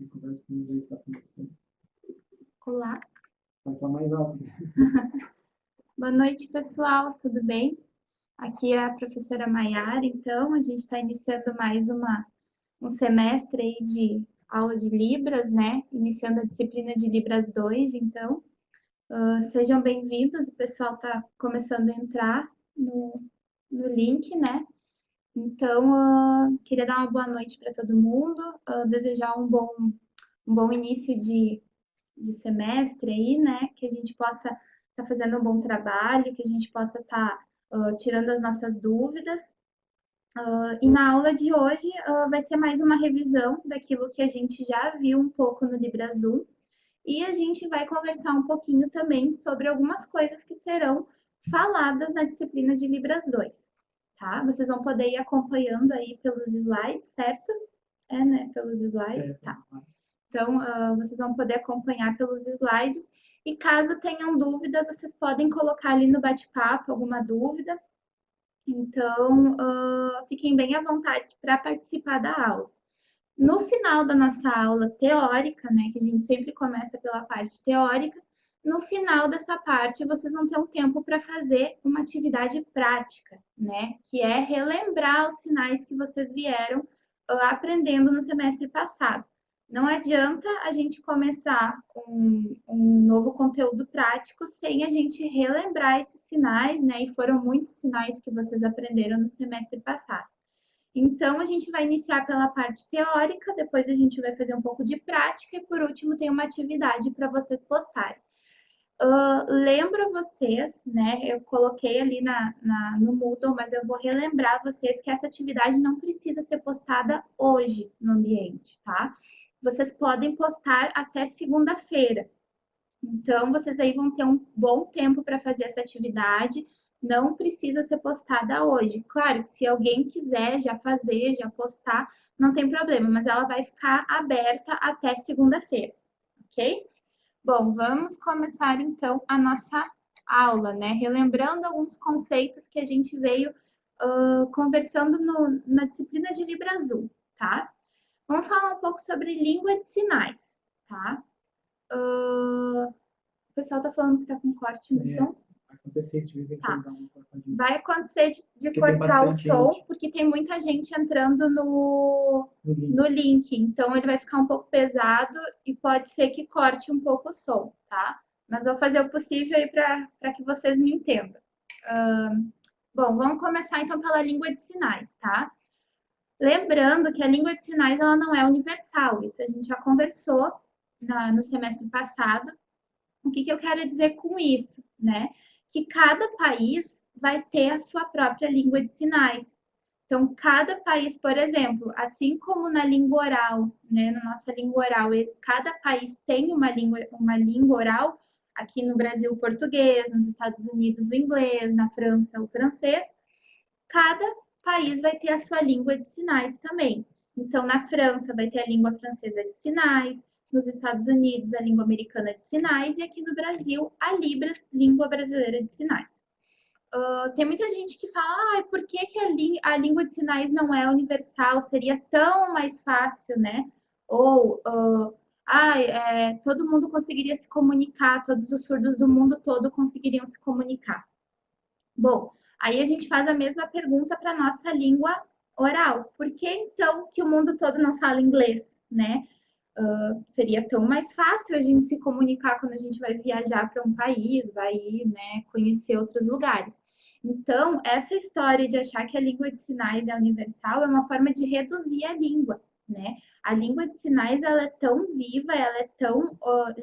E conversa com inglês está tudo certo. Olá, Vai falar mais alto. boa noite, pessoal, tudo bem? Aqui é a professora Maiara, então a gente está iniciando mais um semestre aí de aula de Libras, né? Iniciando a disciplina de Libras 2, então sejam bem-vindos, o pessoal está começando a entrar no link, né? Então, queria dar uma boa noite para todo mundo, desejar um bom início de semestre aí, né? Que a gente possa estar fazendo um bom trabalho, que a gente possa estar tirando as nossas dúvidas. E na aula de hoje vai ser mais uma revisão daquilo que a gente já viu um pouco no LibraZoom. E a gente vai conversar um pouquinho também sobre algumas coisas que serão faladas na disciplina de Libras 2, tá? Vocês vão poder ir acompanhando aí pelos slides, certo? É, né? Pelos slides, tá. Então, vocês vão poder acompanhar pelos slides. E caso tenham dúvidas, vocês podem colocar ali no bate-papo alguma dúvida. Então, fiquem bem à vontade para participar da aula. No final da nossa aula teórica, né, que a gente sempre começa pela parte teórica, no final dessa parte vocês vão ter um tempo para fazer uma atividade prática, né, que é relembrar os sinais que vocês vieram aprendendo no semestre passado. Não adianta a gente começar um novo conteúdo prático sem a gente relembrar esses sinais, né? E foram muitos sinais que vocês aprenderam no semestre passado. Então, a gente vai iniciar pela parte teórica, depois a gente vai fazer um pouco de prática e, por último, tem uma atividade para vocês postarem. Lembro vocês, né? Eu coloquei ali no Moodle, mas eu vou relembrar vocês que essa atividade não precisa ser postada hoje no ambiente, tá? Vocês podem postar até segunda-feira. Então, vocês aí vão ter um bom tempo para fazer essa atividade. Não precisa ser postada hoje. Claro que se alguém quiser já fazer, já postar, não tem problema, mas ela vai ficar aberta até segunda-feira, ok? Bom, vamos começar então a nossa aula, né? Relembrando alguns conceitos que a gente veio conversando na disciplina de Libra Azul, tá? Vamos falar um pouco sobre língua de sinais, tá? O pessoal tá falando que tá com corte no som. Vai acontecer isso de vez em quando. Tá. Vai acontecer de cortar o som, gente, porque tem muita gente entrando no link. Então, ele vai ficar um pouco pesado e pode ser que corte um pouco o som, tá? Mas eu vou fazer o possível aí para que vocês me entendam. Bom, vamos começar então pela língua de sinais, tá? Lembrando que a língua de sinais ela não é universal, isso a gente já conversou no semestre passado. O que eu quero dizer com isso, né? Que cada país vai ter a sua própria língua de sinais. Então, cada país, por exemplo, assim como na língua oral, né, na nossa língua oral, cada país tem uma língua oral, aqui no Brasil o português, nos Estados Unidos o inglês, na França o francês, cada país vai ter a sua língua de sinais também. Então, na França vai ter a língua francesa de sinais, nos Estados Unidos a língua americana de sinais e aqui no Brasil a Libras, língua brasileira de sinais. Tem muita gente que fala, por que a língua de sinais não é universal? Seria tão mais fácil, né? Ou, todo mundo conseguiria se comunicar, todos os surdos do mundo todo conseguiriam se comunicar. Bom, aí a gente faz a mesma pergunta para a nossa língua oral. Por que então que o mundo todo não fala inglês, né? Seria tão mais fácil a gente se comunicar quando a gente vai viajar para um país, vai ir, né, conhecer outros lugares. Então, essa história de achar que a língua de sinais é universal é uma forma de reduzir a língua, né? A língua de sinais ela é tão viva, ela é tão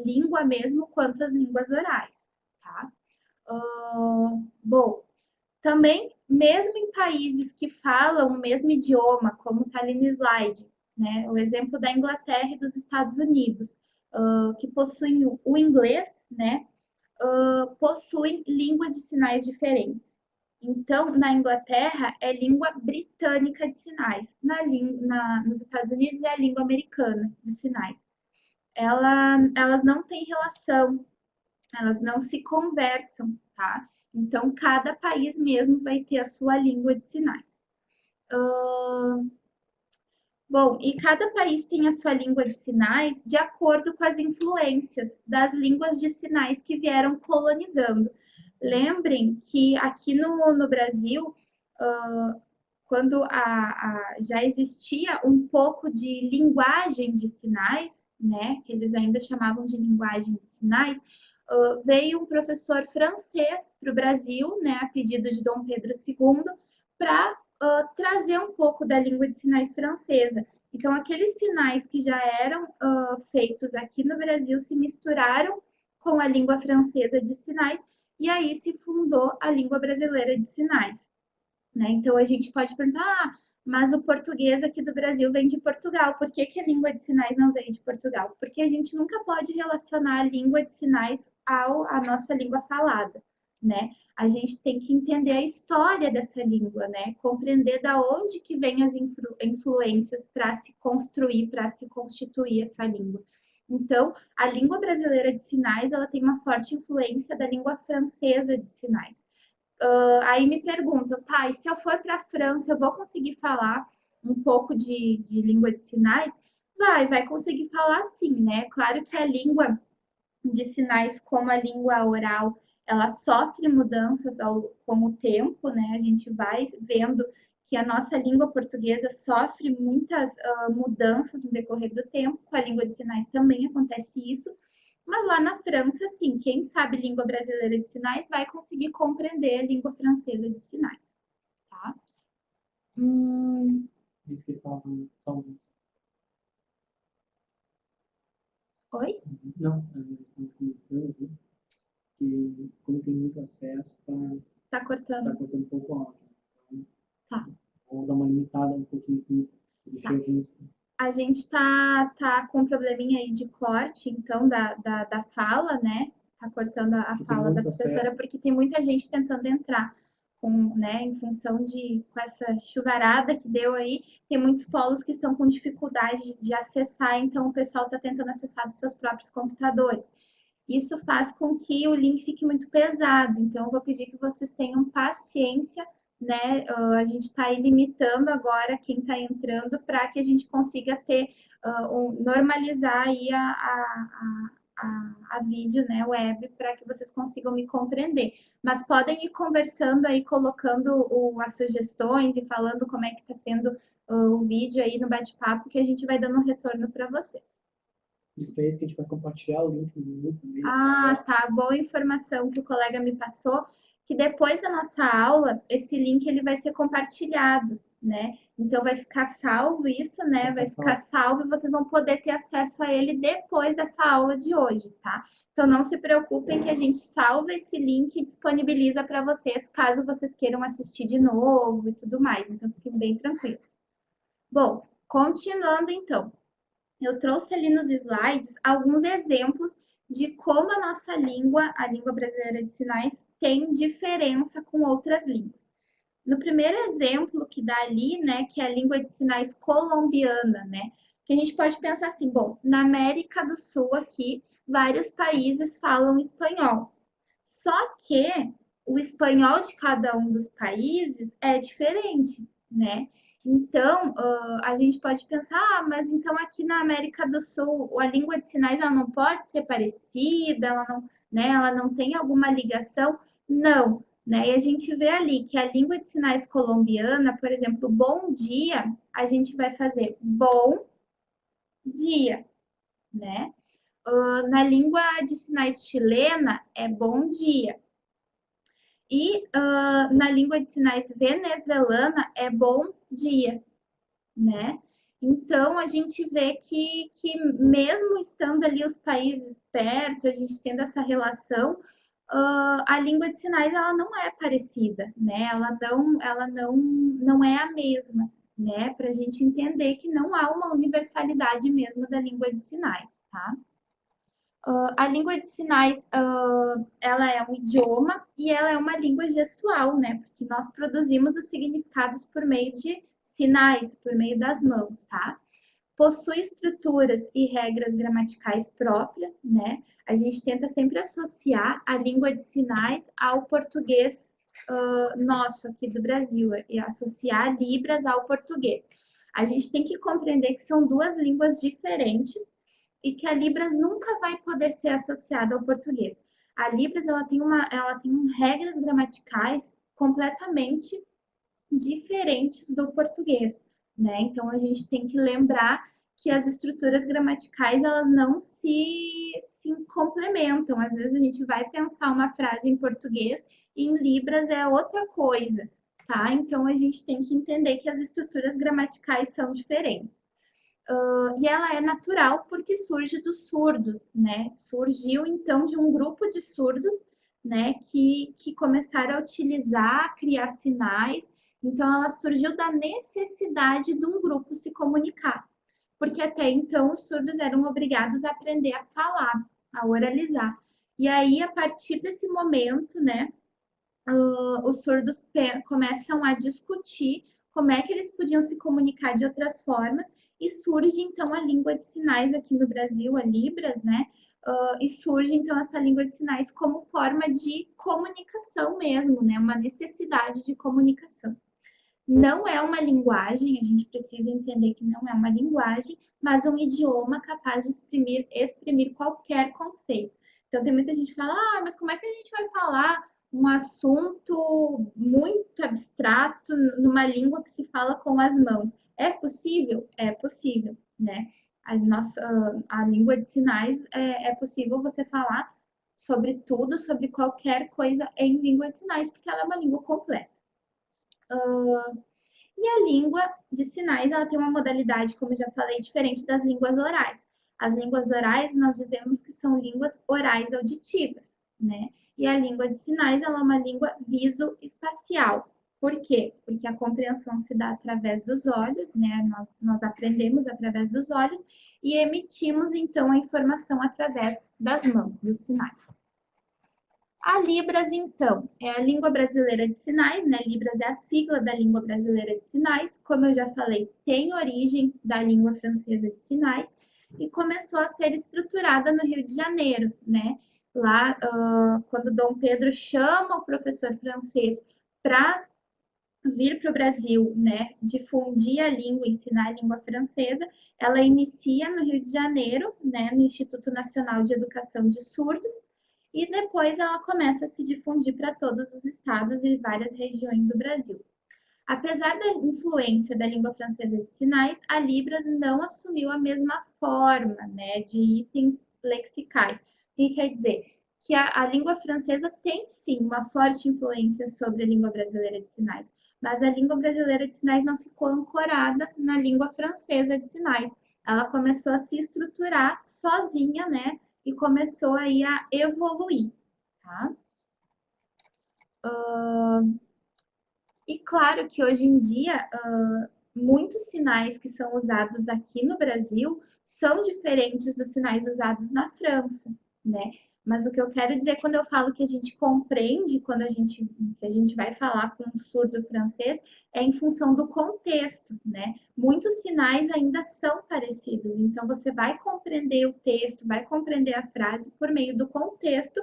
língua mesmo quanto as línguas orais, tá? Bom, também, mesmo em países que falam o mesmo idioma, como está ali no slide, né? O exemplo da Inglaterra e dos Estados Unidos, que possuem o inglês, né? Possuem língua de sinais diferentes. Então, na Inglaterra é língua britânica de sinais, nos Estados Unidos é a língua americana de sinais. Elas não têm relação, elas não se conversam, tá? Então, cada país mesmo vai ter a sua língua de sinais. Bom, e cada país tem a sua língua de sinais de acordo com as influências das línguas de sinais que vieram colonizando. Lembrem que aqui no Brasil, quando já existia um pouco de linguagem de sinais, né, que eles ainda chamavam de linguagem de sinais, veio um professor francês para o Brasil, né, a pedido de Dom Pedro II, para trazer um pouco da língua de sinais francesa. Então, aqueles sinais que já eram feitos aqui no Brasil se misturaram com a língua francesa de sinais e aí se fundou a língua brasileira de sinais. Né? Então, a gente pode perguntar, mas o português aqui do Brasil vem de Portugal, por que, que a língua de sinais não vem de Portugal? Porque a gente nunca pode relacionar a língua de sinais à nossa língua falada, né? A gente tem que entender a história dessa língua, né? Compreender da onde que vem as influências para se construir, para se constituir essa língua. Então, a língua brasileira de sinais, ela tem uma forte influência da língua francesa de sinais. Aí me perguntam, tá, e se eu for para a França, eu vou conseguir falar um pouco de língua de sinais? Vai conseguir falar sim, né? Claro que a língua de sinais, como a língua oral, ela sofre mudanças com o tempo, né? A gente vai vendo que a nossa língua portuguesa sofre muitas mudanças no decorrer do tempo, com a língua de sinais também acontece isso, mas lá na França, sim, quem sabe língua brasileira de sinais vai conseguir compreender a língua francesa de sinais, tá? Isso que estavam salvos. Oi? Não, eles estão comentando que como tem muito acesso, Tá cortando. cortando um pouco o áudio. Então, Tá. vou dar uma limitada um pouquinho aqui. Deixa eu ver. A gente tá com um probleminha aí de corte, então, da fala, né? Tá cortando a fala da professora, porque tem muita gente tentando entrar com, né, em função com essa chuvarada que deu aí, tem muitos polos que estão com dificuldade de acessar, então o pessoal está tentando acessar dos seus próprios computadores. Isso faz com que o link fique muito pesado, então eu vou pedir que vocês tenham paciência, né? A gente está limitando agora quem está entrando para que a gente consiga ter, normalizar aí a vídeo, né, web, para que vocês consigam me compreender. Mas podem ir conversando aí, colocando as sugestões e falando como é que está sendo o vídeo aí no bate-papo, que a gente vai dando um retorno para vocês. Isso é isso que a gente vai compartilhar o link no grupo mesmo. Tá. Boa informação que o colega me passou, que depois da nossa aula, esse link ele vai ser compartilhado, né? Então vai ficar salvo isso, né? Vai ficar salvo e vocês vão poder ter acesso a ele depois dessa aula de hoje, tá? Então não se preocupem que a gente salva esse link e disponibiliza para vocês, caso vocês queiram assistir de novo e tudo mais. Então fiquem bem tranquilos. Bom, continuando então. Eu trouxe ali nos slides alguns exemplos de como a nossa língua, a língua brasileira de sinais, tem diferença com outras línguas. No primeiro exemplo que dá ali, né, que é a língua de sinais colombiana, né, que a gente pode pensar assim, bom, na América do Sul aqui, vários países falam espanhol. Só que o espanhol de cada um dos países é diferente, né? Então, a gente pode pensar, mas então aqui na América do Sul, a língua de sinais ela não pode ser parecida, ela não, né, ela não tem alguma ligação? Não, né? E a gente vê ali que a língua de sinais colombiana, por exemplo, bom dia, a gente vai fazer bom dia, né? Na língua de sinais chilena é bom dia. E na língua de sinais venezuelana é bom dia, né? Então, a gente vê que mesmo estando ali os países perto, a gente tendo essa relação, a língua de sinais ela não é parecida, né? Ela não é a mesma, né? Para a gente entender que não há uma universalidade mesmo da língua de sinais, tá? A língua de sinais, ela é um idioma e ela é uma língua gestual, né? Porque nós produzimos os significados por meio de sinais, por meio das mãos, tá? Possui estruturas e regras gramaticais próprias, né? A gente tenta sempre associar a língua de sinais ao português nosso aqui do Brasil, e associar Libras ao português. A gente tem que compreender que são duas línguas diferentes e que a Libras nunca vai poder ser associada ao português. A Libras ela tem regras gramaticais completamente diferentes do português, né? Então a gente tem que lembrar que as estruturas gramaticais elas não se complementam. Às vezes a gente vai pensar uma frase em português e em Libras é outra coisa, tá? Então a gente tem que entender que as estruturas gramaticais são diferentes. E ela é natural porque surge dos surdos, né? Surgiu então de um grupo de surdos, né, que começaram a utilizar, criar sinais. Então ela surgiu da necessidade de um grupo se comunicar, porque até então os surdos eram obrigados a aprender a falar, a oralizar. E aí a partir desse momento, né, os surdos começam a discutir como é que eles podiam se comunicar de outras formas e surge então a língua de sinais aqui no Brasil, a Libras, né? E surge então essa língua de sinais como forma de comunicação mesmo, né? Uma necessidade de comunicação. Não é uma linguagem, a gente precisa entender que não é uma linguagem, mas um idioma capaz de exprimir qualquer conceito. Então, tem muita gente que fala, mas como é que a gente vai falar um assunto muito abstrato numa língua que se fala com as mãos? É possível? É possível, né? A língua de sinais é possível você falar sobre tudo, sobre qualquer coisa em língua de sinais, porque ela é uma língua completa. E a língua de sinais, ela tem uma modalidade, como eu já falei, diferente das línguas orais. As línguas orais, nós dizemos que são línguas orais auditivas, né? E a língua de sinais, ela é uma língua visoespacial. Por quê? Porque a compreensão se dá através dos olhos, né? Nós aprendemos através dos olhos e emitimos, então, a informação através das mãos, dos sinais. A Libras, então, é a língua brasileira de sinais, né? Libras é a sigla da língua brasileira de sinais. Como eu já falei, tem origem da língua francesa de sinais e começou a ser estruturada no Rio de Janeiro, né? Lá, quando Dom Pedro chama o professor francês para vir para o Brasil, né, difundir a língua, ensinar a língua francesa, ela inicia no Rio de Janeiro, né, no Instituto Nacional de Educação de Surdos, e depois ela começa a se difundir para todos os estados e várias regiões do Brasil. Apesar da influência da língua francesa de sinais, a Libras não assumiu a mesma forma, né, de itens lexicais. O que quer dizer? Que a língua francesa tem sim uma forte influência sobre a língua brasileira de sinais, mas a língua brasileira de sinais não ficou ancorada na língua francesa de sinais. Ela começou a se estruturar sozinha, né, e começou aí a evoluir, tá? E claro que hoje em dia, muitos sinais que são usados aqui no Brasil são diferentes dos sinais usados na França, né? Mas o que eu quero dizer quando eu falo que a gente compreende, se a gente vai falar com um surdo francês, é em função do contexto, né? Muitos sinais ainda são parecidos, então você vai compreender o texto, vai compreender a frase por meio do contexto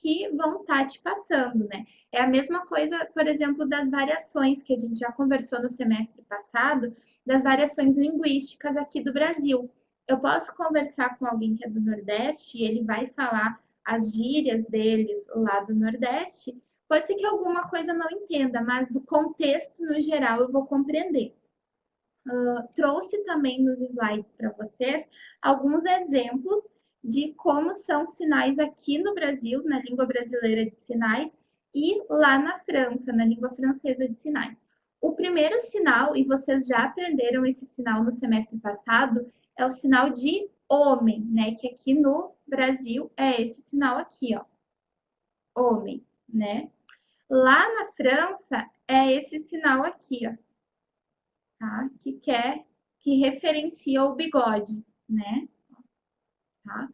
que vão estar te passando, né? É a mesma coisa, por exemplo, das variações que a gente já conversou no semestre passado, das variações linguísticas aqui do Brasil. Eu posso conversar com alguém que é do Nordeste e ele vai falar as gírias deles lá do Nordeste. Pode ser que alguma coisa não entenda, mas o contexto no geral eu vou compreender. Trouxe também nos slides para vocês alguns exemplos de como são sinais aqui no Brasil, na língua brasileira de sinais, e lá na França, na língua francesa de sinais. O primeiro sinal, e vocês já aprenderam esse sinal no semestre passado, é o sinal de homem, né? Que aqui no Brasil é esse sinal aqui, ó. Homem, né? Lá na França é esse sinal aqui, ó. Tá? Que referencia o bigode, né? Tá?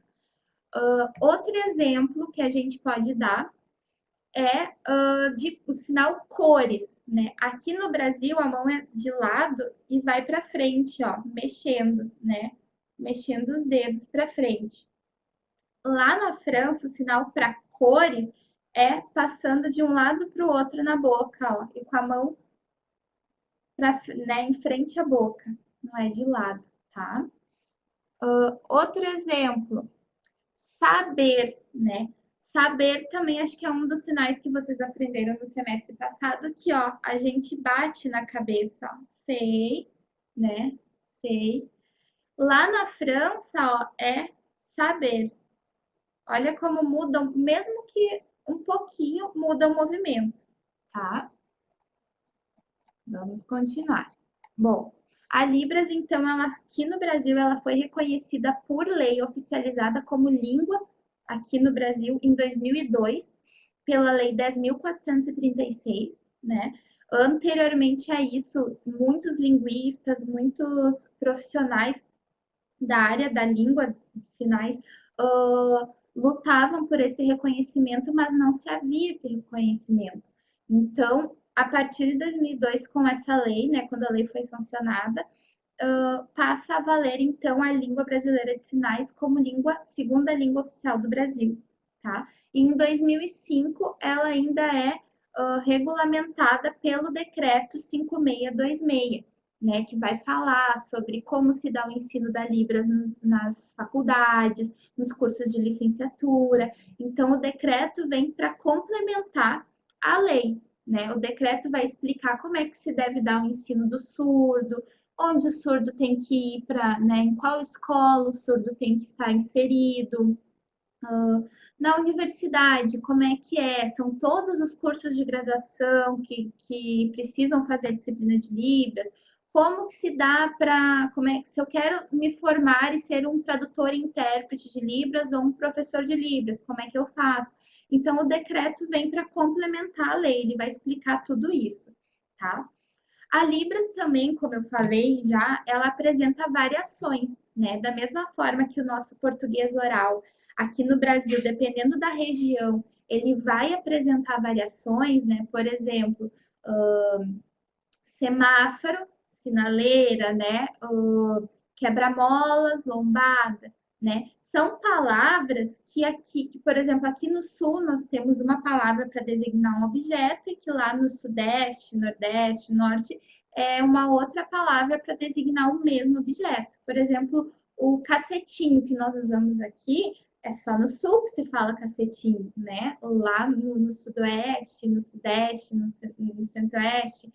Outro exemplo que a gente pode dar é o sinal cores, né? Aqui no Brasil a mão é de lado e vai para frente, ó, mexendo, né? Mexendo os dedos para frente. Lá na França, o sinal para cores é passando de um lado para o outro na boca, ó, e com a mão pra, né, em frente à boca, não é de lado, tá? Outro exemplo, saber, né? Saber também acho que é um dos sinais que vocês aprenderam no semestre passado, que ó, a gente bate na cabeça, ó, sei, né? Sei. Lá na França, ó, é saber. Olha como mudam, mesmo que um pouquinho, muda o movimento, tá? Vamos continuar. Bom, a Libras, então, ela, aqui no Brasil, ela foi reconhecida por lei oficializada como língua aqui no Brasil em 2002, pela Lei 10.436, né? Anteriormente a isso, muitos linguistas, muitos profissionais da área da língua de sinais lutavam por esse reconhecimento, mas não se havia esse reconhecimento. Então, a partir de 2002, com essa lei, né, quando a lei foi sancionada, passa a valer, então, a língua brasileira de sinais como segunda língua oficial do Brasil, tá? E em 2005, ela ainda é regulamentada pelo decreto 5626, né, que vai falar sobre como se dá o ensino da Libras nas faculdades, nos cursos de licenciatura. Então, o decreto vem para complementar a lei, né? O decreto vai explicar como é que se deve dar o ensino do surdo, onde o surdo tem que ir para, né, em qual escola o surdo tem que estar inserido, na universidade, como é que é? São todos os cursos de graduação que precisam fazer disciplina de Libras. Como que se dá para, como é, se eu quero me formar e ser um tradutor e intérprete de Libras ou um professor de Libras, como é que eu faço? Então, o decreto vem para complementar a lei, ele vai explicar tudo isso, tá? A Libras também, como eu falei já, ela apresenta variações, né? Da mesma forma que o nosso português oral, aqui no Brasil, dependendo da região, ele vai apresentar variações, né? Por exemplo, semáforo, sinaleira, né? Quebra-molas, lombada, né? São palavras que aqui, que, por exemplo, aqui no sul nós temos uma palavra para designar um objeto e que lá no sudeste, nordeste, norte é uma outra palavra para designar o mesmo objeto. Por exemplo, o cacetinho que nós usamos aqui é só no sul que se fala cacetinho, né? Lá no sudoeste, no sudeste, no centro-oeste,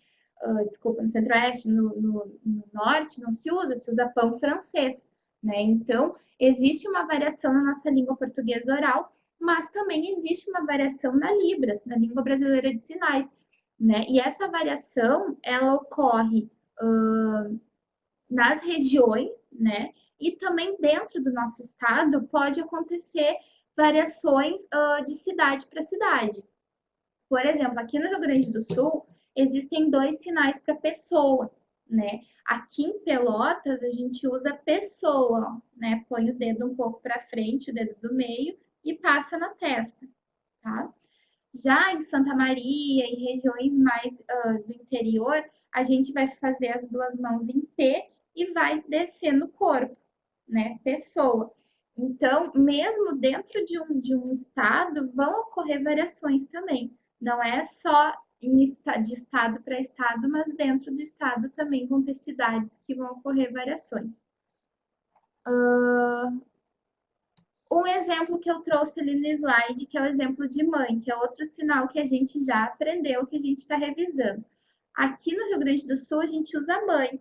desculpa, no centro-oeste, no norte, não se usa pão francês, né? Então, existe uma variação na nossa língua portuguesa oral, mas também existe uma variação na Libras, na língua brasileira de sinais, né? E essa variação, ela ocorre nas regiões, né? E também dentro do nosso estado pode acontecer variações de cidade para cidade. Por exemplo, aqui no Rio Grande do Sul, existem dois sinais para pessoa, né? Aqui em Pelotas, a gente usa pessoa, né? Põe o dedo um pouco para frente, o dedo do meio, e passa na testa, tá? Já em Santa Maria, em regiões mais do interior, a gente vai fazer as duas mãos em P e vai descer no corpo, né? Pessoa. Então, mesmo dentro de um estado, vão ocorrer variações também. Não é só de estado para estado, mas dentro do estado também vão ter cidades que vão ocorrer variações. Um exemplo que eu trouxe ali no slide, que é o exemplo de mãe, que é outro sinal que a gente já aprendeu, que a gente está revisando. Aqui no Rio Grande do Sul, a gente usa mãe,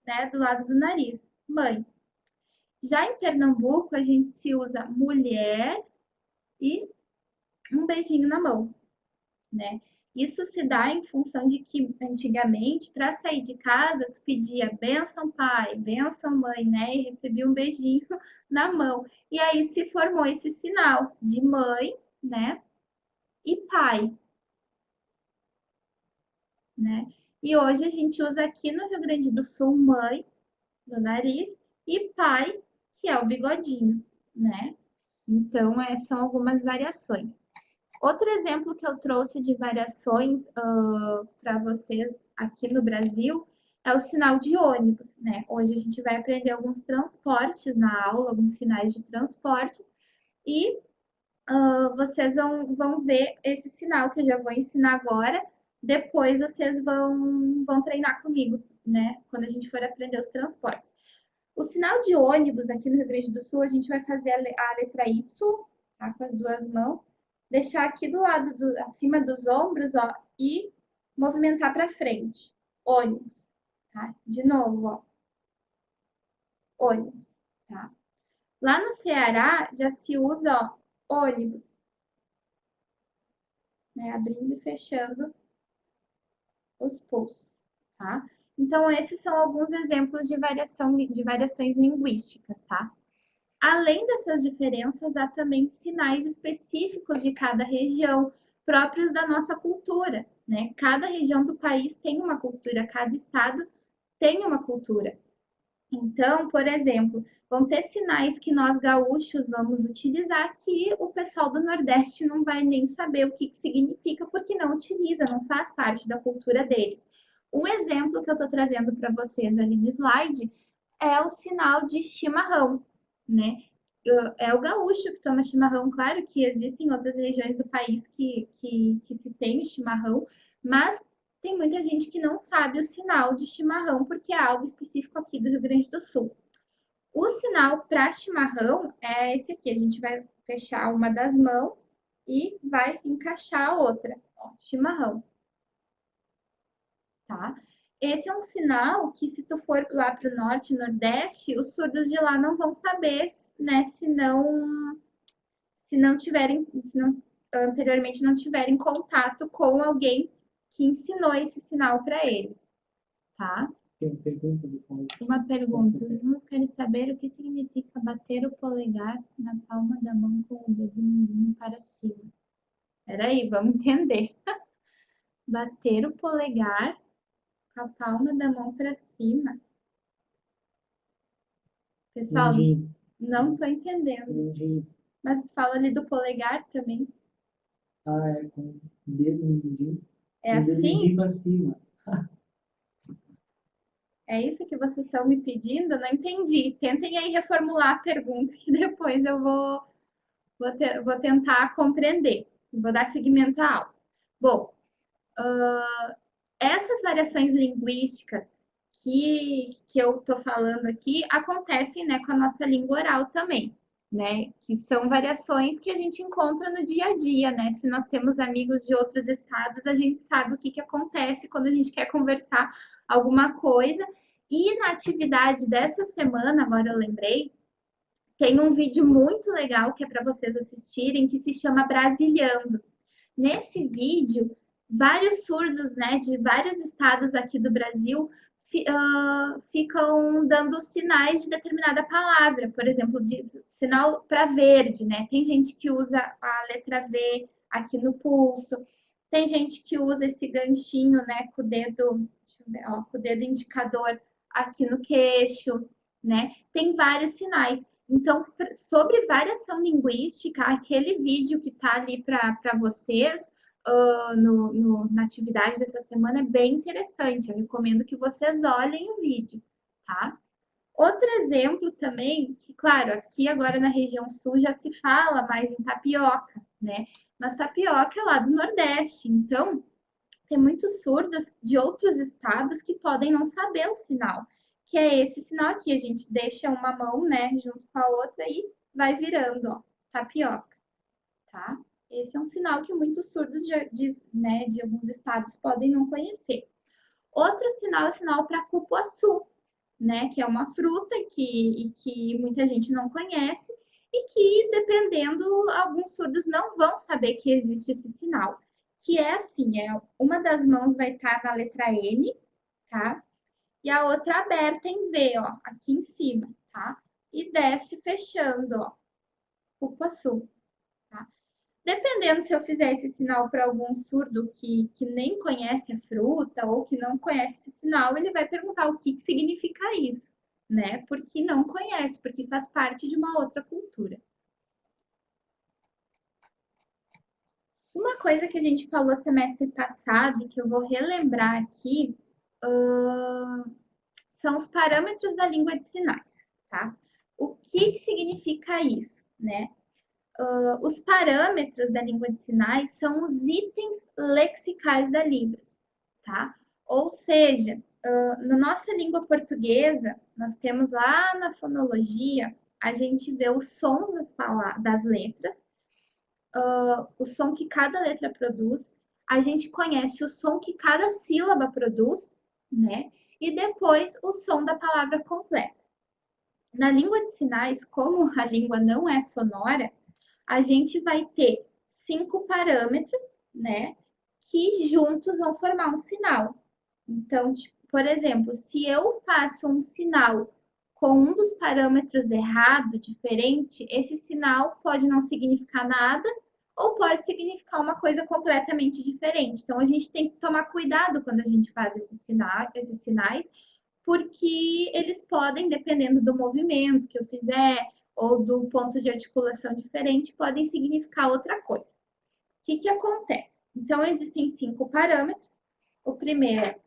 né, do lado do nariz, mãe. Já em Pernambuco, a gente se usa mulher e um beijinho na mão, né? Isso se dá em função de que antigamente, para sair de casa, tu pedia benção pai, benção mãe, né? E recebia um beijinho na mão. E aí se formou esse sinal de mãe, né? E pai, né? E hoje a gente usa aqui no Rio Grande do Sul mãe, do nariz, e pai, que é o bigodinho, né? Então, são algumas variações. Outro exemplo que eu trouxe de variações para vocês aqui no Brasil é o sinal de ônibus, né? Hoje a gente vai aprender alguns transportes na aula, alguns sinais de transportes, e vocês vão ver esse sinal que eu já vou ensinar agora. Depois vocês vão treinar comigo né, quando a gente for aprender os transportes. O sinal de ônibus aqui no Rio Grande do Sul, a gente vai fazer a letra Y, tá, com as duas mãos, deixar aqui do lado, acima dos ombros, ó, e movimentar para frente. Ônibus, tá? De novo, ó. Ônibus, tá? Lá no Ceará, já se usa, ó, ônibus, né? Abrindo e fechando os pulsos, tá? Então, esses são alguns exemplos de variações linguísticas, tá? Além dessas diferenças, há também sinais específicos de cada região, próprios da nossa cultura, né? Cada região do país tem uma cultura, cada estado tem uma cultura. Então, por exemplo, vão ter sinais que nós gaúchos vamos utilizar que o pessoal do Nordeste não vai nem saber o que significa, porque não utiliza, não faz parte da cultura deles. Um exemplo que eu estou trazendo para vocês ali no slide é o sinal de chimarrão, né? É o gaúcho que toma chimarrão, claro que existem outras regiões do país que se tem chimarrão, mas tem muita gente que não sabe o sinal de chimarrão, porque é algo específico aqui do Rio Grande do Sul. O sinal para chimarrão é esse aqui. A gente vai fechar uma das mãos e vai encaixar a outra. Ó, chimarrão. Tá? Esse é um sinal que, se tu for lá para o norte e nordeste, os surdos de lá não vão saber, né? Se não anteriormente não tiverem contato com alguém que ensinou esse sinal para eles, tá? Tem uma pergunta do Paulo. Uma pergunta. Nós queremos saber o que significa bater o polegar na palma da mão com o dedo mindinho para cima. Peraí, vamos entender. Bater o polegar com a palma da mão para cima. Pessoal, Mindinho. não estou entendendo. Mindinho. Mas fala ali do polegar também. Ah, é com o dedo mindinho. É o dedo assim? mindinho para cima. É isso que vocês estão me pedindo? Não entendi. Tentem aí reformular a pergunta que depois eu vou tentar compreender. Vou dar seguimento à aula. Bom, essas variações linguísticas que eu estou falando aqui acontecem, né, com a nossa língua oral também, né? Que são variações que a gente encontra no dia a dia, né? Se nós temos amigos de outros estados, a gente sabe o que acontece quando a gente quer conversar alguma coisa. E na atividade dessa semana, agora eu lembrei, tem um vídeo muito legal que é para vocês assistirem, que se chama Brasilhando. Nesse vídeo, vários surdos, né, de vários estados aqui do Brasil ficam dando sinais de determinada palavra, por exemplo, de sinal para verde, né? Tem gente que usa a letra V aqui no pulso, tem gente que usa esse ganchinho, né, com o dedo, deixa eu ver, ó, com o dedo indicador aqui no queixo, né? Tem vários sinais. Então, sobre variação linguística, aquele vídeo que está ali para vocês na atividade dessa semana é bem interessante. Eu recomendo que vocês olhem o vídeo, tá? Outro exemplo também, que claro, aqui agora na região sul já se fala mais em tapioca, né? Mas tapioca é lá do Nordeste, então tem muitos surdos de outros estados que podem não saber o sinal, que é esse sinal aqui. A gente deixa uma mão, né, junto com a outra e vai virando, ó, tapioca, tá? Esse é um sinal que muitos surdos de alguns estados podem não conhecer. Outro sinal é o sinal para cupuaçu, né, que é uma fruta que muita gente não conhece e que, dependendo, alguns surdos não vão saber que existe esse sinal. Que é assim, uma das mãos vai estar na letra N, tá? E a outra aberta em V, ó, aqui em cima, tá? E desce fechando, ó, cupuaçu, tá? Dependendo se eu fizer esse sinal para algum surdo que nem conhece a fruta ou que não conhece esse sinal, ele vai perguntar o que significa isso, né? Porque não conhece, porque faz parte de uma outra cultura. Uma coisa que a gente falou semestre passado e que eu vou relembrar aqui são os parâmetros da língua de sinais, tá? O que significa isso, né? Os parâmetros da língua de sinais são os itens lexicais da Libras, tá? Ou seja, Na nossa língua portuguesa, nós temos lá na fonologia, a gente vê os sons das letras, o som que cada letra produz, a gente conhece o som que cada sílaba produz, né? E depois o som da palavra completa. Na língua de sinais, como a língua não é sonora, a gente vai ter 5 parâmetros, né? Que juntos vão formar um sinal. Então, por exemplo, se eu faço um sinal com um dos parâmetros errado, diferente, esse sinal pode não significar nada ou pode significar uma coisa completamente diferente. Então, a gente tem que tomar cuidado quando a gente faz esses sinais, porque eles podem, dependendo do movimento que eu fizer ou do ponto de articulação diferente, podem significar outra coisa. O que acontece? Então, existem 5 parâmetros. O primeiro é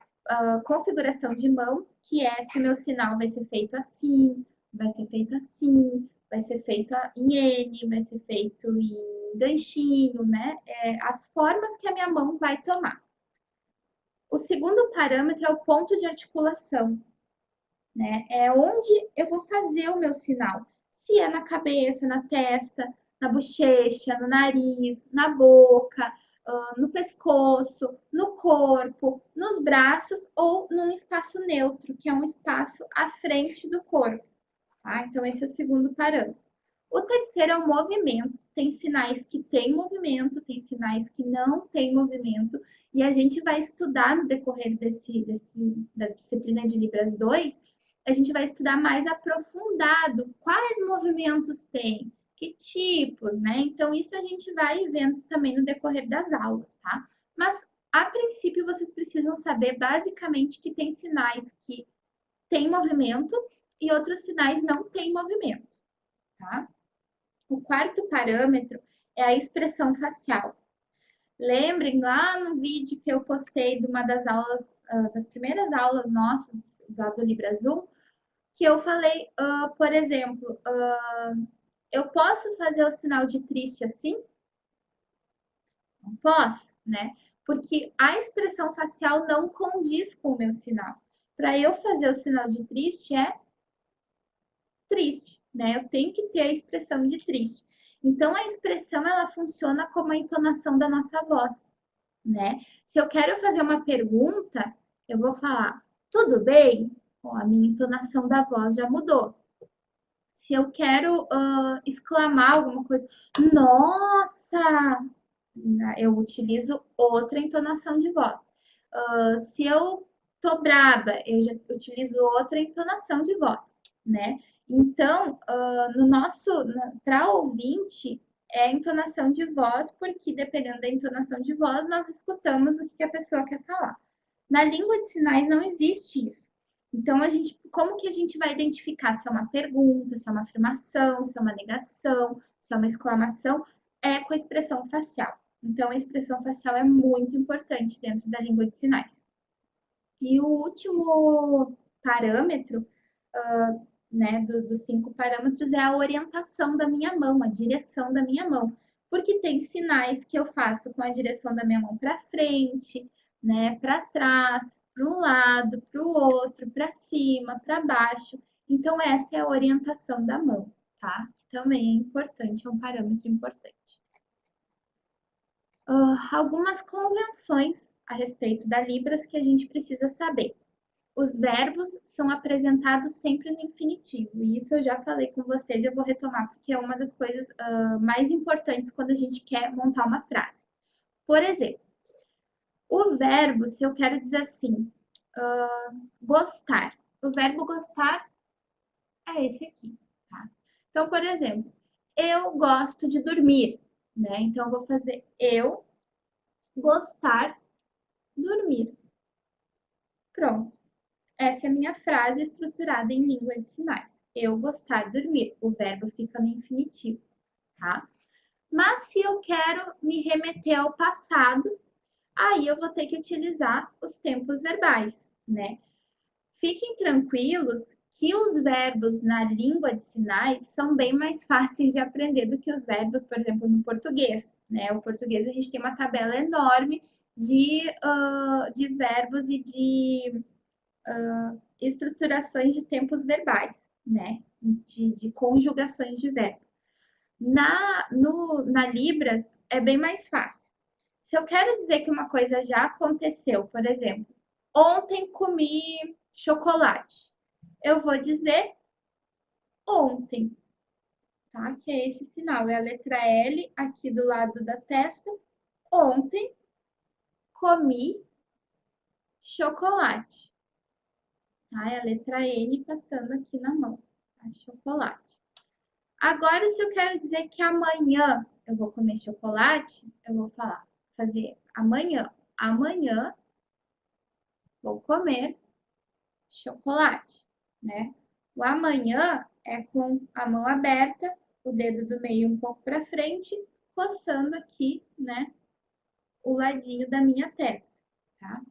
configuração de mão, que é se meu sinal vai ser feito assim, vai ser feito assim, vai ser feito em N, vai ser feito em ganchinho, né? As formas que a minha mão vai tomar. O segundo parâmetro é o ponto de articulação, né? É onde eu vou fazer o meu sinal. Se é na cabeça, na testa, na bochecha, no nariz, na boca, no pescoço, no corpo, nos braços ou num espaço neutro, que é um espaço à frente do corpo. Tá? Então, esse é o segundo parâmetro. O terceiro é o movimento. Tem sinais que têm movimento, tem sinais que não têm movimento. E a gente vai estudar no decorrer da disciplina de Libras 2, a gente vai estudar mais aprofundado quais movimentos tem, que tipos, né? Então, isso a gente vai vendo também no decorrer das aulas, tá? Mas, a princípio, vocês precisam saber basicamente que tem sinais que têm movimento e outros sinais não têm movimento, tá? O quarto parâmetro é a expressão facial. Lembrem lá no vídeo que eu postei de uma das aulas, das primeiras aulas nossas do Libra Azul, que eu falei, por exemplo, eu posso fazer o sinal de triste assim? Não posso, né? Porque a expressão facial não condiz com o meu sinal. Para eu fazer o sinal de triste é triste, né? Eu tenho que ter a expressão de triste. Então, a expressão, ela funciona como a entonação da nossa voz, né? Se eu quero fazer uma pergunta, eu vou falar, tudo bem? Bom, a minha entonação da voz já mudou. Se eu quero exclamar alguma coisa, nossa! Eu utilizo outra entonação de voz. Se eu tô braba, eu já utilizo outra entonação de voz, né? Então, para ouvinte, é a entonação de voz, porque dependendo da entonação de voz, nós escutamos o que a pessoa quer falar. Na língua de sinais não existe isso. Então, como que a gente vai identificar se é uma pergunta, se é uma afirmação, se é uma negação, se é uma exclamação? É com a expressão facial. Então, a expressão facial é muito importante dentro da língua de sinais. E o último parâmetro, né, dos 5 parâmetros, é a orientação da minha mão, a direção da minha mão. Porque tem sinais que eu faço com a direção da minha mão para frente, né, para trás, para um lado, para o outro, para cima, para baixo. Então, essa é a orientação da mão, tá? Que também é importante, é um parâmetro importante. Algumas convenções a respeito da Libras que a gente precisa saber. Os verbos são apresentados sempre no infinitivo, e isso eu já falei com vocês, eu vou retomar porque é uma das coisas mais importantes quando a gente quer montar uma frase. Por exemplo, o verbo, se eu quero dizer assim, gostar, o verbo gostar é esse aqui, tá? Então, por exemplo, eu gosto de dormir, né? Então, eu vou fazer eu gostar, dormir. Pronto. Essa é a minha frase estruturada em língua de sinais. Eu gostar, dormir. O verbo fica no infinitivo, tá? Mas se eu quero me remeter ao passado, aí eu vou ter que utilizar os tempos verbais, né? Fiquem tranquilos que os verbos na língua de sinais são bem mais fáceis de aprender do que os verbos, por exemplo, no português, né? O português a gente tem uma tabela enorme de verbos e de estruturações de tempos verbais, né? De conjugações de verbo. Na Libras é bem mais fácil. Se eu quero dizer que uma coisa já aconteceu, por exemplo, ontem comi chocolate, eu vou dizer ontem, tá? Que é esse sinal, é a letra L aqui do lado da testa. Ontem comi chocolate. Tá? É a letra N passando aqui na mão, tá? Chocolate. Agora, se eu quero dizer que amanhã eu vou comer chocolate, eu vou fazer amanhã. Amanhã vou comer chocolate, né? O amanhã é com a mão aberta, o dedo do meio um pouco para frente, coçando aqui, né, o ladinho da minha testa, tá?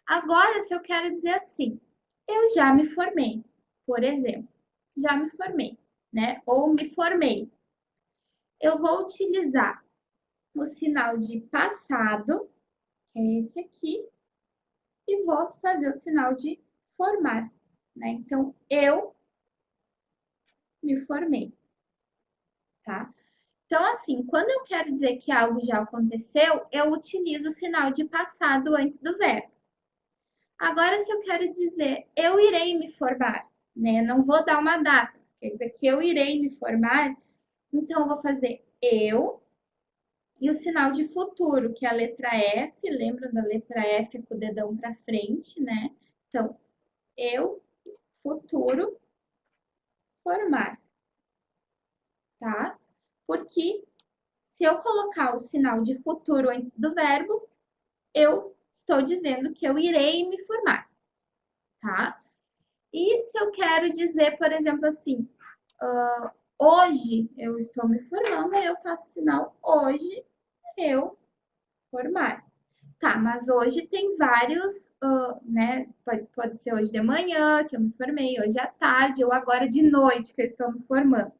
Agora, se eu quero dizer assim, eu já me formei, por exemplo, já me formei, né? Ou me formei. Eu vou utilizar o sinal de passado, que é esse aqui, e vou fazer o sinal de formar, né? Então, eu me formei, tá? Então, assim, quando eu quero dizer que algo já aconteceu, eu utilizo o sinal de passado antes do verbo. Agora, se eu quero dizer eu irei me formar, né? Não vou dar uma data, quer dizer que eu irei me formar, então eu vou fazer eu e o sinal de futuro, que é a letra F, lembra da letra F com o dedão para frente, né? Então, eu, futuro, formar, tá? Porque se eu colocar o sinal de futuro antes do verbo, eu estou dizendo que eu irei me formar, tá? E se eu quero dizer, por exemplo, assim, hoje eu estou me formando, aí eu faço o sinal hoje eu formar. Tá, mas hoje tem vários, né? Pode ser hoje de manhã, que eu me formei, hoje à tarde, ou agora de noite, que eu estou me formando.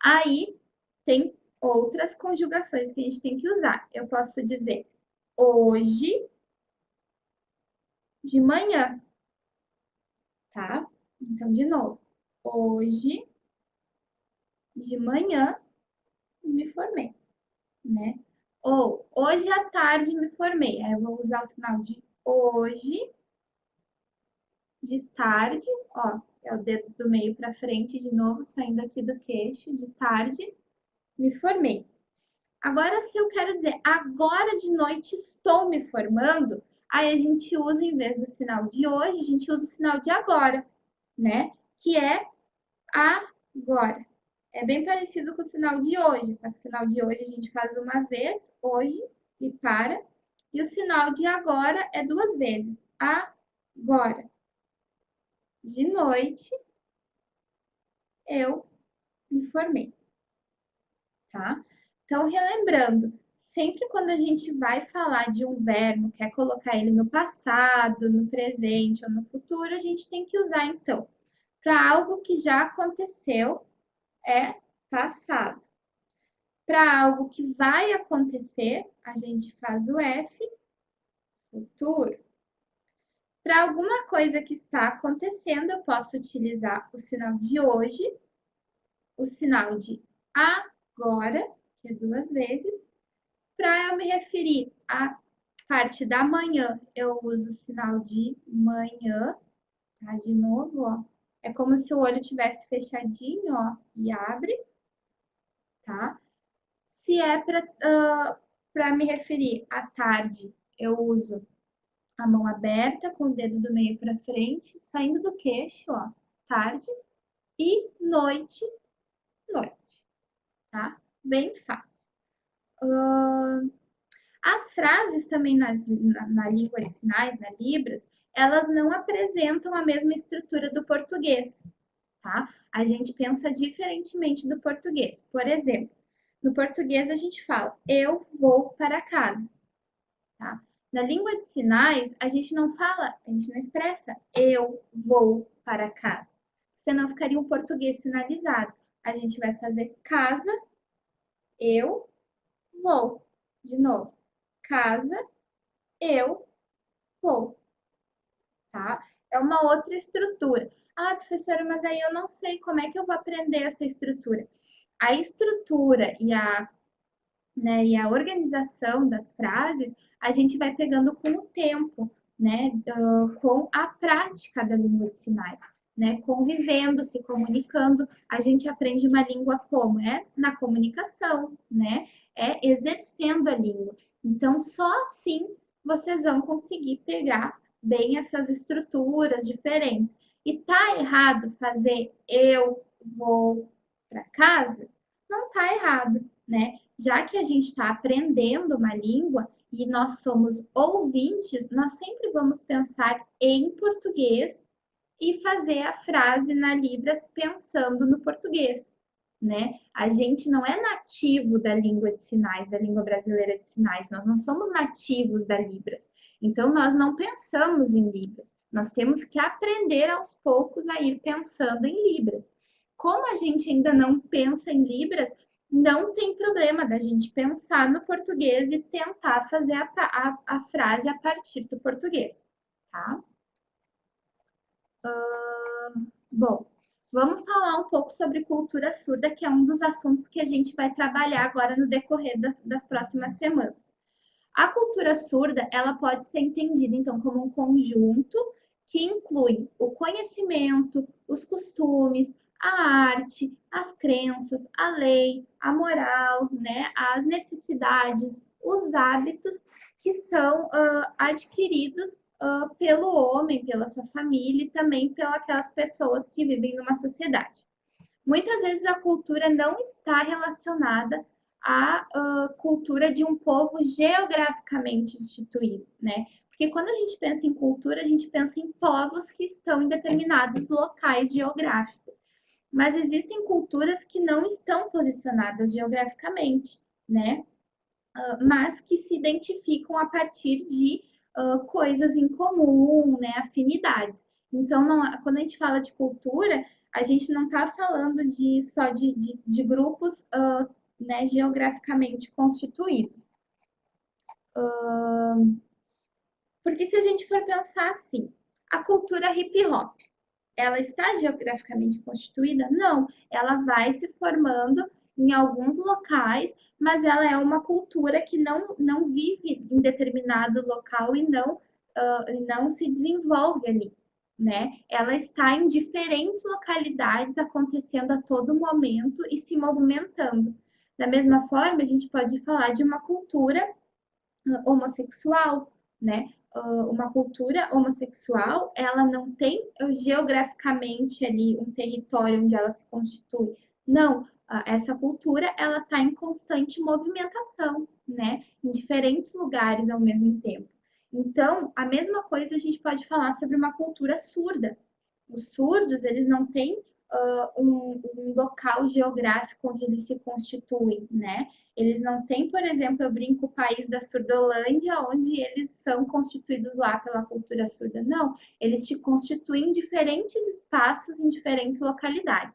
Aí tem outras conjugações que a gente tem que usar. Eu posso dizer hoje de manhã, tá? Então, de novo, hoje de manhã me formei, né? Ou hoje à tarde me formei. Aí eu vou usar o sinal de hoje de tarde, ó, é o dedo do meio para frente de novo, saindo aqui do queixo, de tarde, me formei. Agora, se eu quero dizer agora de noite estou me formando, aí a gente usa, em vez do sinal de hoje, a gente usa o sinal de agora, né? Que é agora. É bem parecido com o sinal de hoje, só que o sinal de hoje a gente faz uma vez, hoje, e para. E o sinal de agora é duas vezes, agora. De noite, eu me formei, tá? Então, relembrando, sempre quando a gente vai falar de um verbo, quer colocar ele no passado, no presente ou no futuro, a gente tem que usar, então, para algo que já aconteceu, é passado. Para algo que vai acontecer, a gente faz o F, futuro. Para alguma coisa que está acontecendo, eu posso utilizar o sinal de hoje, o sinal de agora, que é duas vezes. Para eu me referir à parte da manhã, eu uso o sinal de manhã, tá? De novo, ó. É como se o olho tivesse fechadinho, ó, e abre, tá? Se é para me referir à tarde, eu uso a mão aberta com o dedo do meio para frente, saindo do queixo, ó, tarde. E noite, noite, tá? Bem fácil. As frases também na língua de sinais, na Libras, elas não apresentam a mesma estrutura do português, tá? A gente pensa diferentemente do português. Por exemplo, no português a gente fala, eu vou para casa, tá? Na língua de sinais, a gente não fala, a gente não expressa, eu vou para casa. Senão ficaria um português sinalizado. A gente vai fazer casa, eu vou. De novo, casa, eu vou, tá? é uma outra estrutura. Ah, professora, mas aí eu não sei como é que eu vou aprender essa estrutura. A estrutura e a organização das frases, a gente vai pegando com o tempo, né? Com a prática da língua de sinais, né? Convivendo, se comunicando, a gente aprende uma língua como? É na comunicação, né? É exercendo a língua. Então, só assim vocês vão conseguir pegar bem essas estruturas diferentes. E tá errado fazer eu vou para casa? Não tá errado, né? Já que a gente está aprendendo uma língua e nós somos ouvintes, nós sempre vamos pensar em português e fazer a frase na Libras pensando no português, né? A gente não é nativo da língua de sinais, da língua brasileira de sinais, nós não somos nativos da Libras. Então, nós não pensamos em Libras. Nós temos que aprender aos poucos a ir pensando em Libras. Como a gente ainda não pensa em Libras, não tem problema da gente pensar no português e tentar fazer a frase a partir do português, tá? Bom, vamos falar um pouco sobre cultura surda, que é um dos assuntos que a gente vai trabalhar agora no decorrer das próximas semanas. A cultura surda, ela pode ser entendida, então, como um conjunto que inclui o conhecimento, os costumes, a arte, as crenças, a lei, a moral, né, as necessidades, os hábitos que são adquiridos pelo homem, pela sua família e também pelas pessoas que vivem numa sociedade. Muitas vezes a cultura não está relacionada à cultura de um povo geograficamente instituído, né? Porque quando a gente pensa em cultura, a gente pensa em povos que estão em determinados locais geográficos. Mas existem culturas que não estão posicionadas geograficamente, né? Mas que se identificam a partir de coisas em comum, né? Afinidades. Então, quando a gente fala de cultura, a gente não está falando só de grupos né, geograficamente constituídos. Porque se a gente for pensar assim, a cultura hip hop, ela está geograficamente constituída? Não, ela vai se formando em alguns locais, mas ela é uma cultura que não vive em determinado local e não se desenvolve ali, né? Ela está em diferentes localidades acontecendo a todo momento e se movimentando. Da mesma forma, a gente pode falar de uma cultura homossexual, né? Uma cultura homossexual, ela não tem geograficamente ali um território onde ela se constitui. Não, essa cultura, ela está em constante movimentação, né? Em diferentes lugares ao mesmo tempo. Então, a mesma coisa a gente pode falar sobre uma cultura surda. Os surdos, eles não têm um local geográfico onde eles se constituem, né? Eles não têm, por exemplo, eu brinco, o país da Surdolândia, onde eles são constituídos lá pela cultura surda. Não, eles se constituem em diferentes espaços, em diferentes localidades,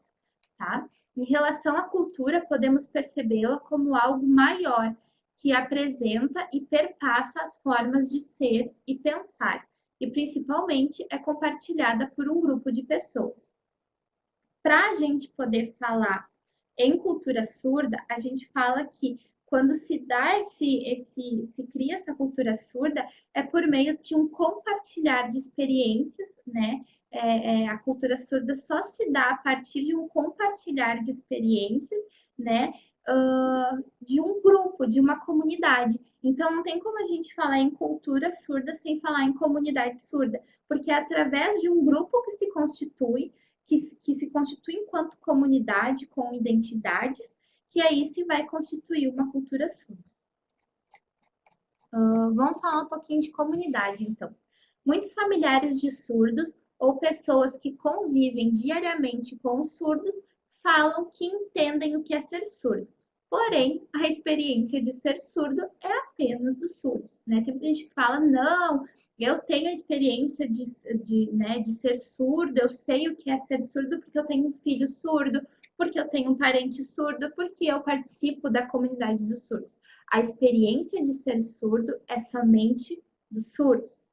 tá? Em relação à cultura, podemos percebê-la como algo maior, que apresenta e perpassa as formas de ser e pensar, e principalmente é compartilhada por um grupo de pessoas. Para a gente poder falar em cultura surda, a gente fala que quando se dá se cria essa cultura surda, é por meio de um compartilhar de experiências, né? A cultura surda só se dá a partir de um compartilhar de experiências, né? De um grupo, de uma comunidade. Então, não tem como a gente falar em cultura surda sem falar em comunidade surda, porque é através de um grupo que se constitui, que se constitui enquanto comunidade com identidades, que aí se vai constituir uma cultura surda. Vamos falar um pouquinho de comunidade, então. Muitos familiares de surdos ou pessoas que convivem diariamente com os surdos falam que entendem o que é ser surdo. Porém, a experiência de ser surdo é apenas dos surdos, né? Tem muita gente que fala, não, eu tenho a experiência né, de ser surdo, eu sei o que é ser surdo porque eu tenho um filho surdo, porque eu tenho um parente surdo, porque eu participo da comunidade dos surdos. A experiência de ser surdo é somente dos surdos,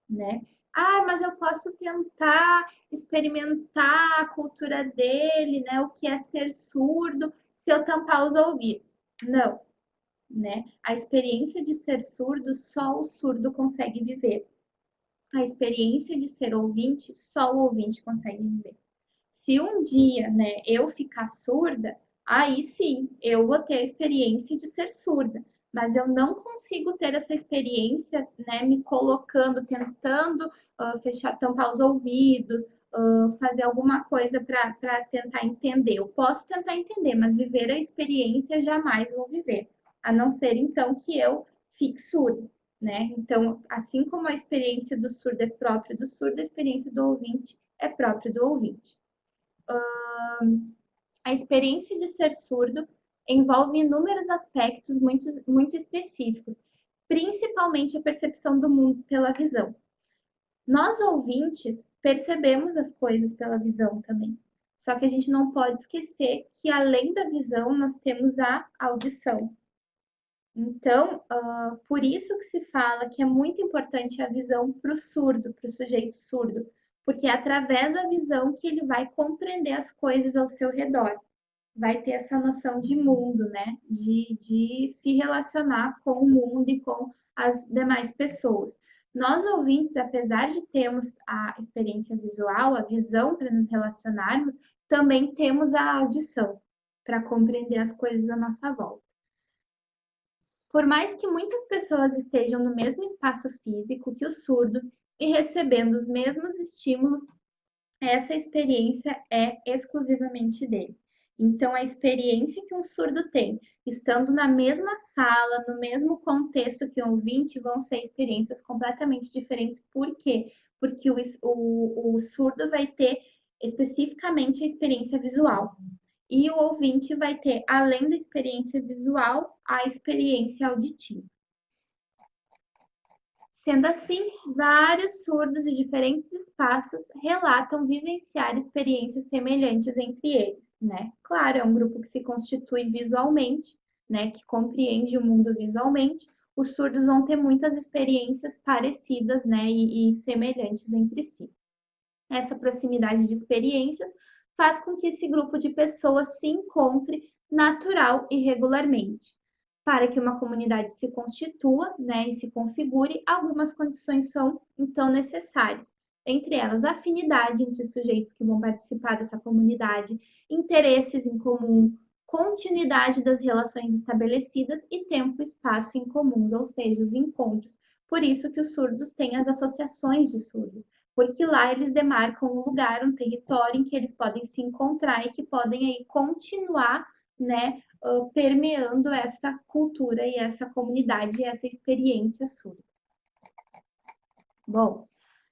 né? Ah, mas eu posso tentar experimentar a cultura dele, né? O que é ser surdo, se eu tampar os ouvidos. Não, né? A experiência de ser surdo, só o surdo consegue viver. A experiência de ser ouvinte, só o ouvinte consegue viver. Se um dia, né, eu ficar surda, aí sim, eu vou ter a experiência de ser surda, mas eu não consigo ter essa experiência, né, me colocando, tentando fechar, tampar os ouvidos, fazer alguma coisa para tentar entender. Eu posso tentar entender, mas viver a experiência jamais vou viver, a não ser então que eu fique surda. Né? Então, assim como a experiência do surdo é própria do surdo, a experiência do ouvinte é própria do ouvinte. A experiência de ser surdo envolve inúmeros aspectos muito específicos, principalmente a percepção do mundo pela visão. Nós, ouvintes, percebemos as coisas pela visão também. Só que a gente não pode esquecer que, além da visão, nós temos a audição. Então, por isso que se fala que é muito importante a visão para o surdo, para o sujeito surdo, porque é através da visão que ele vai compreender as coisas ao seu redor, vai ter essa noção de mundo, né? De se relacionar com o mundo e com as demais pessoas. Nós, ouvintes, apesar de termos a experiência visual, a visão para nos relacionarmos, também temos a audição para compreender as coisas à nossa volta. Por mais que muitas pessoas estejam no mesmo espaço físico que o surdo e recebendo os mesmos estímulos, essa experiência é exclusivamente dele. Então, a experiência que um surdo tem, estando na mesma sala, no mesmo contexto que um ouvinte, vão ser experiências completamente diferentes. Por quê? Porque o surdo vai ter especificamente a experiência visual. E o ouvinte vai ter, além da experiência visual, a experiência auditiva. Sendo assim, vários surdos de diferentes espaços relatam vivenciar experiências semelhantes entre eles, né? Claro, é um grupo que se constitui visualmente, né, que compreende o mundo visualmente. Os surdos vão ter muitas experiências parecidas, né, e semelhantes entre si. Essa proximidade de experiências faz com que esse grupo de pessoas se encontre natural e regularmente. Para que uma comunidade se constitua, né, e se configure, algumas condições são então necessárias. Entre elas, afinidade entre os sujeitos que vão participar dessa comunidade, interesses em comum, continuidade das relações estabelecidas e tempo e espaço em comuns, ou seja, os encontros. Por isso que os surdos têm as associações de surdos, porque lá eles demarcam um lugar, um território em que eles podem se encontrar e que podem aí continuar, né, permeando essa cultura e essa comunidade e essa experiência surda. Bom,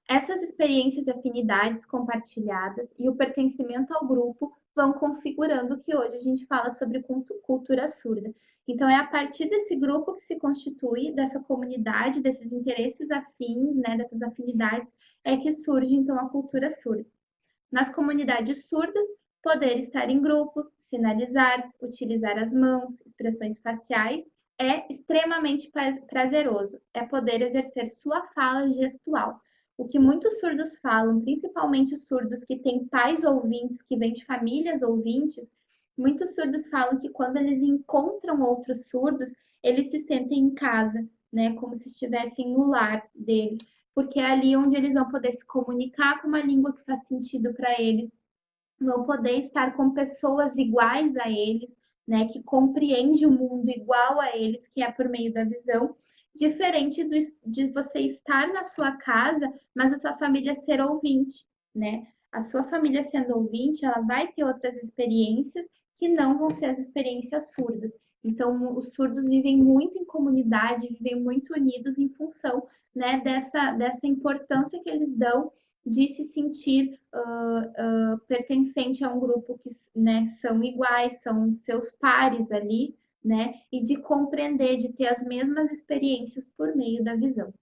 essas experiências e afinidades compartilhadas e o pertencimento ao grupo vão configurando o que hoje a gente fala sobre cultura surda. Então, é a partir desse grupo que se constitui, dessa comunidade, desses interesses afins, né, dessas afinidades, é que surge, então, a cultura surda. Nas comunidades surdas, poder estar em grupo, sinalizar, utilizar as mãos, expressões faciais, é extremamente prazeroso. É poder exercer sua fala gestual. O que muitos surdos falam, principalmente os surdos que têm pais ouvintes, que vêm de famílias ouvintes, muitos surdos falam que quando eles encontram outros surdos, eles se sentem em casa, né, como se estivessem no lar deles, porque é ali onde eles vão poder se comunicar com uma língua que faz sentido para eles, vão poder estar com pessoas iguais a eles, né, que compreende o mundo igual a eles, que é por meio da visão, diferente de você estar na sua casa, mas a sua família ser ouvinte, né? A sua família sendo ouvinte, ela vai ter outras experiências que não vão ser as experiências surdas. Então, os surdos vivem muito em comunidade, vivem muito unidos em função, né, dessa importância que eles dão de se sentir pertencente a um grupo que, né, são iguais, são seus pares ali, né, e de compreender, de ter as mesmas experiências por meio da visão.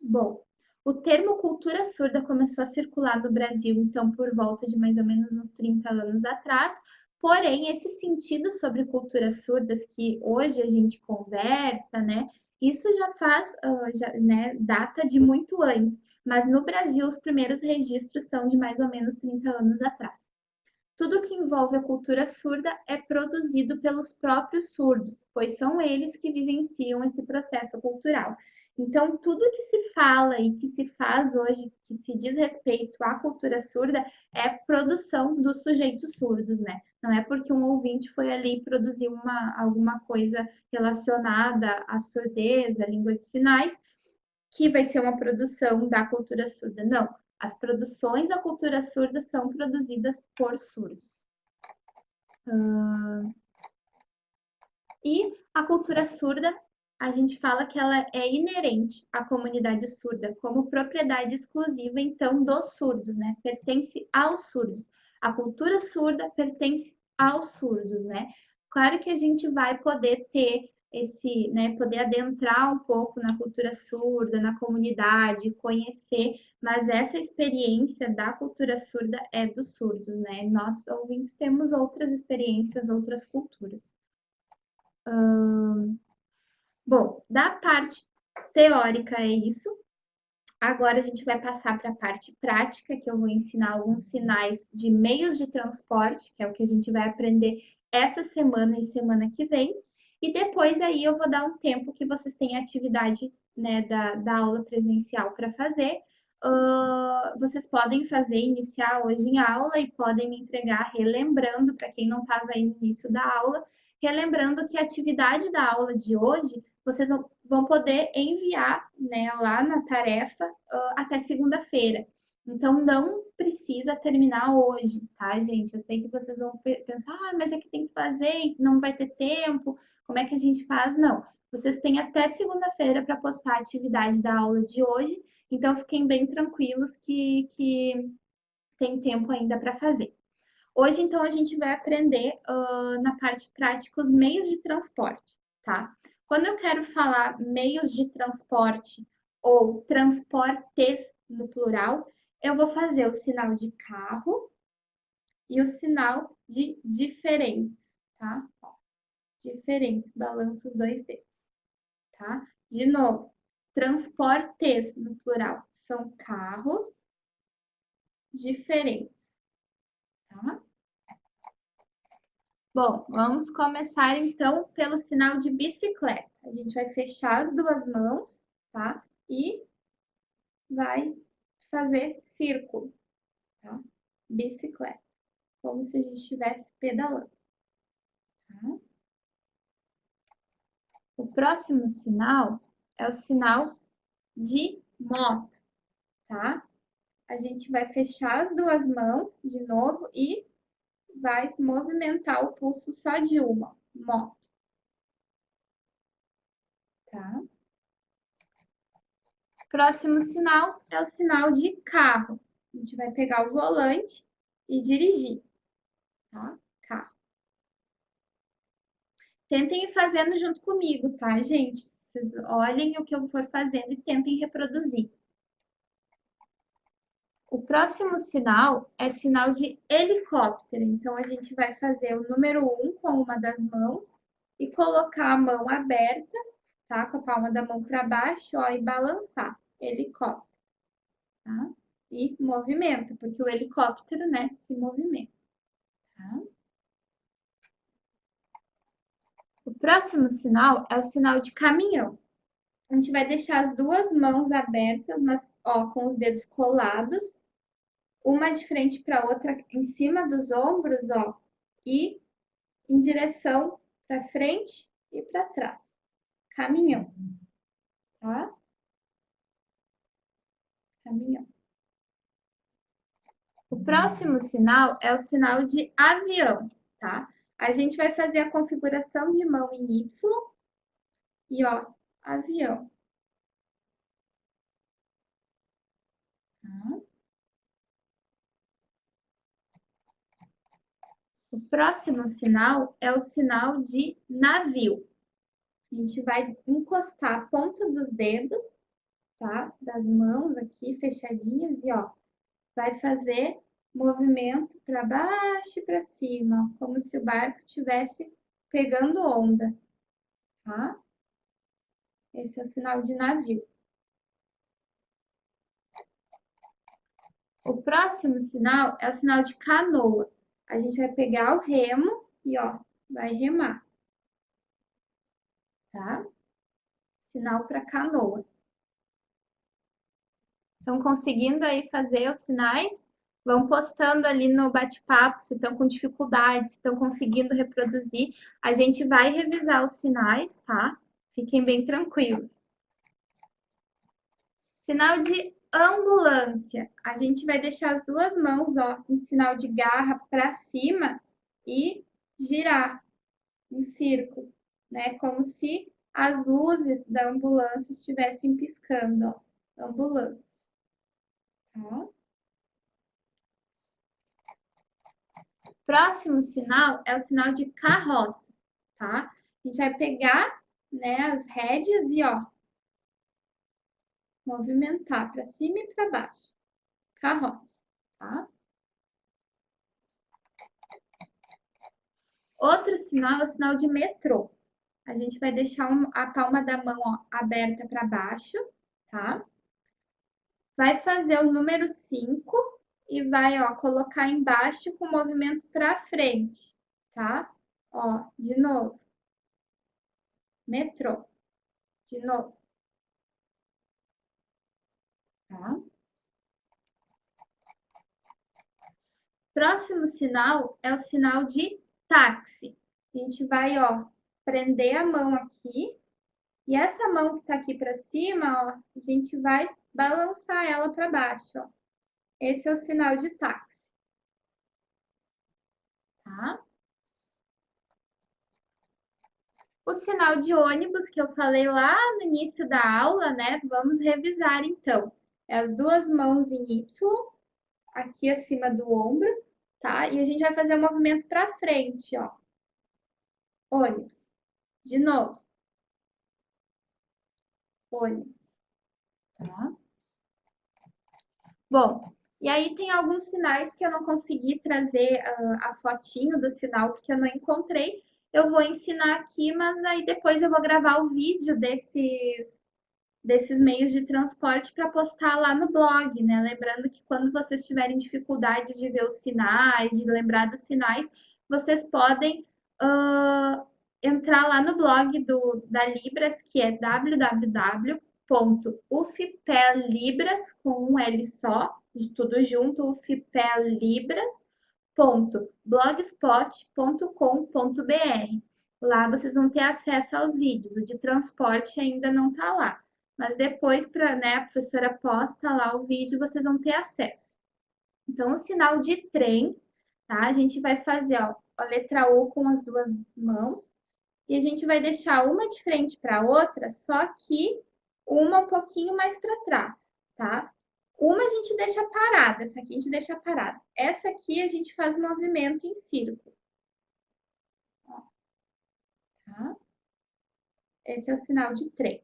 Bom, o termo cultura surda começou a circular no Brasil, então, por volta de mais ou menos uns 30 anos atrás, porém, esse sentido sobre culturas surdas que hoje a gente conversa, né, Isso já faz, né, data de muito antes, mas no Brasil os primeiros registros são de mais ou menos 30 anos atrás. Tudo que envolve a cultura surda é produzido pelos próprios surdos, pois são eles que vivenciam esse processo cultural. Então, tudo que se fala e que se faz hoje, que se diz respeito à cultura surda, é produção dos sujeitos surdos, né? Não é porque um ouvinte foi ali produzir alguma coisa relacionada à surdez, à língua de sinais, que vai ser uma produção da cultura surda. Não, as produções da cultura surda são produzidas por surdos. E a cultura surda, a gente fala que ela é inerente à comunidade surda, como propriedade exclusiva, então, dos surdos, né? Pertence aos surdos. A cultura surda pertence aos surdos, né? Claro que a gente vai poder ter esse, né, poder adentrar um pouco na cultura surda, na comunidade, conhecer, mas essa experiência da cultura surda é dos surdos, né? Nós, ouvintes, temos outras experiências, outras culturas. Bom, da parte teórica é isso. Agora a gente vai passar para a parte prática, que eu vou ensinar alguns sinais de meios de transporte, que é o que a gente vai aprender essa semana e semana que vem. E depois aí eu vou dar um tempo que vocês têm atividade, né, da aula presencial para fazer. Vocês podem fazer, iniciar hoje em aula e podem me entregar relembrando, para quem não estava aí no início da aula, relembrando que a atividade da aula de hoje vocês vão poder enviar, né, lá na tarefa até segunda-feira. Então, não precisa terminar hoje, tá, gente? Eu sei que vocês vão pensar, mas é que tem que fazer, não vai ter tempo, como é que a gente faz? Não, vocês têm até segunda-feira para postar a atividade da aula de hoje, então fiquem bem tranquilos que tem tempo ainda para fazer. Hoje, então, a gente vai aprender na parte prática os meios de transporte, tá? Quando eu quero falar meios de transporte ou transportes no plural, eu vou fazer o sinal de carro e o sinal de diferentes, tá? Ó, diferentes, balanço os dois dedos, tá? De novo, transportes no plural são carros diferentes, tá? Bom, vamos começar então pelo sinal de bicicleta. A gente vai fechar as duas mãos, tá? E vai fazer círculo, tá? Bicicleta, como se a gente estivesse pedalando, tá? O próximo sinal é o sinal de moto, tá? A gente vai fechar as duas mãos de novo e vai movimentar o pulso só de uma, moto, tá? Próximo sinal é o sinal de carro. A gente vai pegar o volante e dirigir, tá? Carro. Tentem ir fazendo junto comigo, tá, gente? Vocês olhem o que eu for fazendo e tentem reproduzir. O próximo sinal é sinal de helicóptero. Então, a gente vai fazer o número 1 com uma das mãos e colocar a mão aberta, tá? Com a palma da mão para baixo, ó, e balançar. Helicóptero, tá? E movimenta, porque o helicóptero, né, se movimenta, tá? O próximo sinal é o sinal de caminhão. A gente vai deixar as duas mãos abertas, mas ó, com os dedos colados, uma de frente para a outra em cima dos ombros, ó, e em direção para frente e para trás. Caminhão, tá? Caminhão. O próximo sinal é o sinal de avião, tá? A gente vai fazer a configuração de mão em Y e, ó, avião. Tá? O próximo sinal é o sinal de navio. A gente vai encostar a ponta dos dedos, tá? Das mãos aqui fechadinhas e, ó, vai fazer movimento para baixo e para cima, como se o barco estivesse pegando onda, tá? Esse é o sinal de navio. O próximo sinal é o sinal de canoa. A gente vai pegar o remo e, ó, vai remar. Tá? Sinal para canoa. Estão conseguindo aí fazer os sinais? Vão postando ali no bate-papo se estão com dificuldade, se estão conseguindo reproduzir. A gente vai revisar os sinais, tá? Fiquem bem tranquilos. Sinal de ambulância. A gente vai deixar as duas mãos, ó, em sinal de garra para cima e girar em círculo, né? Como se as luzes da ambulância estivessem piscando, ó. Ambulância. Tá? Próximo sinal é o sinal de carroça, tá? A gente vai pegar, né, as rédeas e, ó, movimentar para cima e para baixo. Carroça, tá? Outro sinal é o sinal de metrô. A gente vai deixar a palma da mão, ó, aberta para baixo, tá? Vai fazer o número 5 e vai, ó, colocar embaixo com o movimento para frente, tá? Ó, de novo. Metrô. De novo. Tá? Próximo sinal é o sinal de táxi. A gente vai, ó, prender a mão aqui. E essa mão que tá aqui para cima, ó, a gente vai balançar ela para baixo, ó. Esse é o sinal de táxi. Tá? O sinal de ônibus que eu falei lá no início da aula, né? Vamos revisar então. É as duas mãos em Y, aqui acima do ombro, tá? E a gente vai fazer o movimento para frente, ó. Ônibus. De novo. Ônibus. Tá? Bom, e aí tem alguns sinais que eu não consegui trazer a fotinho do sinal, porque eu não encontrei. Eu vou ensinar aqui, mas aí depois eu vou gravar o vídeo desses meios de transporte para postar lá no blog, né? Lembrando que quando vocês tiverem dificuldade de ver os sinais, de lembrar dos sinais, vocês podem entrar lá no blog da Libras, que é www.ufpelibras, com um L só, de tudo junto, ufpelibras.blogspot.com.br. Lá vocês vão ter acesso aos vídeos. O de transporte ainda não está lá. Mas depois, né, a professora posta lá o vídeo, vocês vão ter acesso. Então, o sinal de trem, tá? A gente vai fazer, ó, a letra O com as duas mãos. E a gente vai deixar uma de frente para a outra, só que uma um pouquinho mais para trás, tá? Uma a gente deixa parada, essa aqui a gente deixa parada. Essa aqui a gente faz movimento em círculo. Ó, tá? Esse é o sinal de trem.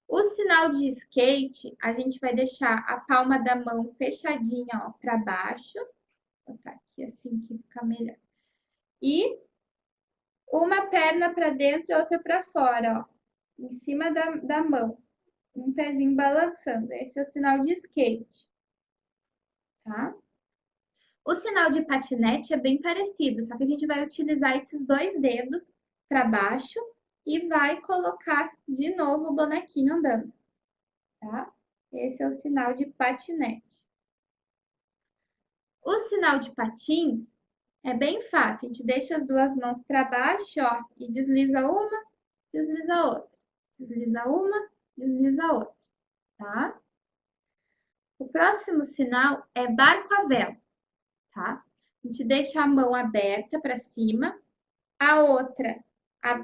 O sinal de skate, a gente vai deixar a palma da mão fechadinha, ó, para baixo. Vou botar aqui assim que fica melhor. E uma perna para dentro e outra para fora, ó, em cima da mão. Um pezinho balançando. Esse é o sinal de skate. Tá? O sinal de patinete é bem parecido, só que a gente vai utilizar esses dois dedos para baixo e vai colocar de novo o bonequinho andando. Tá? Esse é o sinal de patinete. O sinal de patins é bem fácil. A gente deixa as duas mãos para baixo, ó, e desliza uma, desliza outra. Desliza uma, desliza outra. Tá? O próximo sinal é barco à vela, tá? A gente deixa a mão aberta para cima, a outra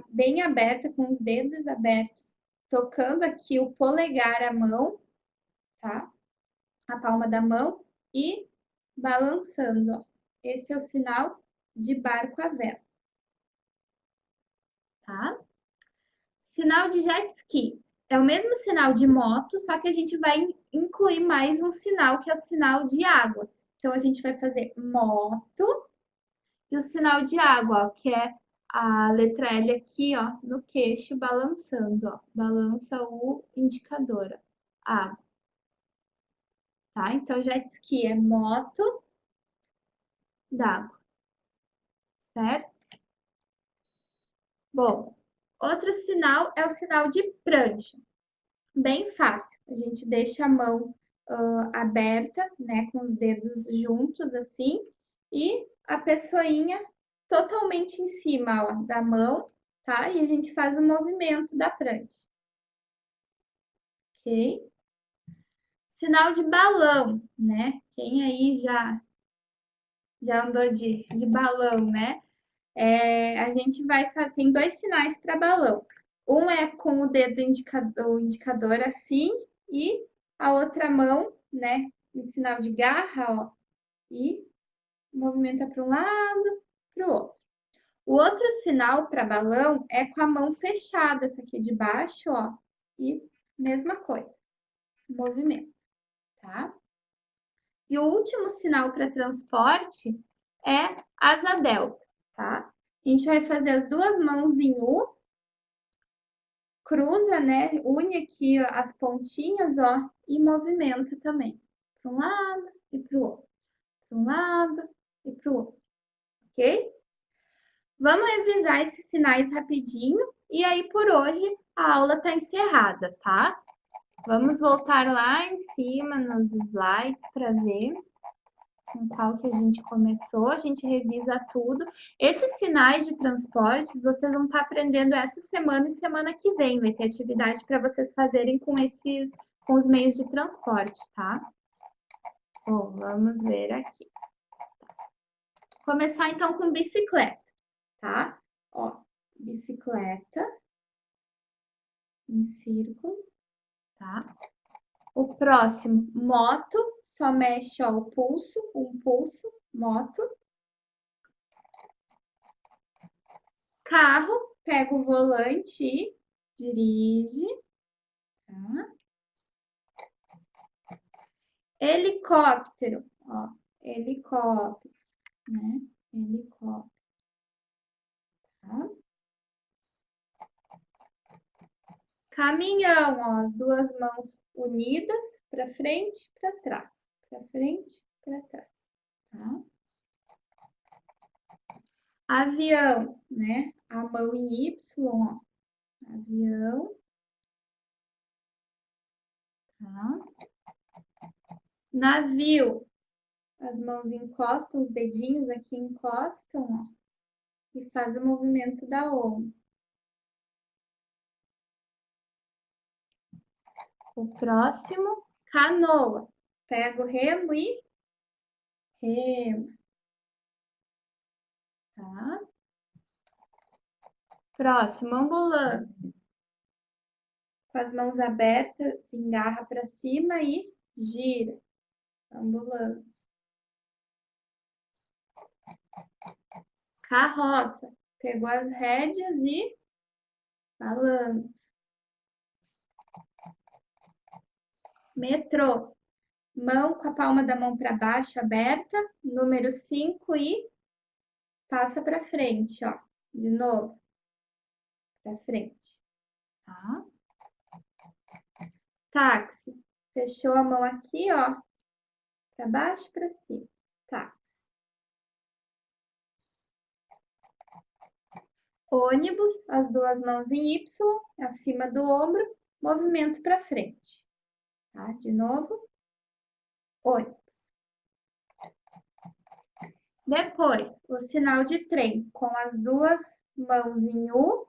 bem aberta, com os dedos abertos, tocando aqui o polegar à mão, tá? A palma da mão e balançando, ó. Esse é o sinal de barco à vela, tá? Sinal de jet ski. É o mesmo sinal de moto, só que a gente vai incluir mais um sinal, que é o sinal de água. Então, a gente vai fazer moto e o sinal de água, ó, que é a letra L aqui, ó, no queixo, balançando, ó. Balança o indicador, ó. Água. Tá? Então, jet ski é moto d'água, certo? Bom, outro sinal é o sinal de prancha. Bem fácil. A gente deixa a mão aberta, né, com os dedos juntos, assim, e a pessoinha totalmente em cima, ó, da mão, tá? E a gente faz o movimento da prancha. Ok? Sinal de balão, né? Quem aí já andou de balão, né? A gente vai fazer, tem dois sinais para balão. Um é com o dedo o indicador assim e a outra mão, né, em sinal de garra, ó, e movimenta para um lado, para o outro. O outro sinal para balão é com a mão fechada, essa aqui de baixo, ó, e mesma coisa, movimento, tá? E o último sinal para transporte é asa delta, tá? A gente vai fazer as duas mãos em U, cruza, né? Une aqui as pontinhas, ó, e movimenta também. Para um lado e para o outro. Para um lado e para o outro. Ok? Vamos revisar esses sinais rapidinho. E aí, por hoje, a aula está encerrada, tá? Vamos voltar lá em cima nos slides para ver com qual que a gente começou, a gente revisa tudo. Esses sinais de transportes, vocês vão estar aprendendo essa semana e semana que vem. Vai ter atividade para vocês fazerem com os meios de transporte, tá? Bom, vamos ver aqui. Começar então com bicicleta, tá? Ó, bicicleta em círculo, tá? O próximo, moto, só mexe ó, o pulso, um pulso, moto. Carro, pega o volante e dirige, tá? Helicóptero, ó, helicóptero, né? Helicóptero, tá? Caminhão, ó, as duas mãos unidas para frente, para trás, para frente, para trás, tá? Avião, né? A mão em Y, ó, avião, tá? Navio, as mãos encostam, os dedinhos aqui encostam, ó, e faz o movimento da onda. O próximo, canoa. Pega o remo e rema, tá? Próximo, ambulância. Com as mãos abertas, se engarra para cima e gira. Ambulância. Carroça. Pegou as rédeas e balança. Metrô. Mão com a palma da mão para baixo, aberta. Número 5 e passa para frente, ó. De novo. Para frente. Tá? Táxi. Fechou a mão aqui, ó. Para baixo e para cima. Táxi. Ônibus, as duas mãos em Y, acima do ombro, movimento para frente. Tá? De novo, ônibus. Depois, o sinal de trem, com as duas mãos em U,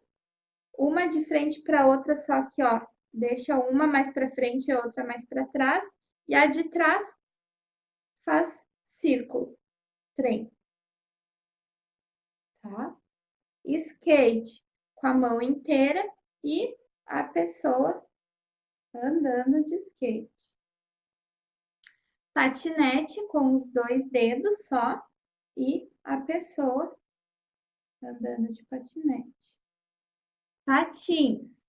uma de frente para outra, só que, ó, deixa uma mais para frente e a outra mais para trás, e a de trás faz círculo, trem. Tá? Skate, com a mão inteira e a pessoa andando de skate. Patinete com os dois dedos só e a pessoa andando de patinete. Patins,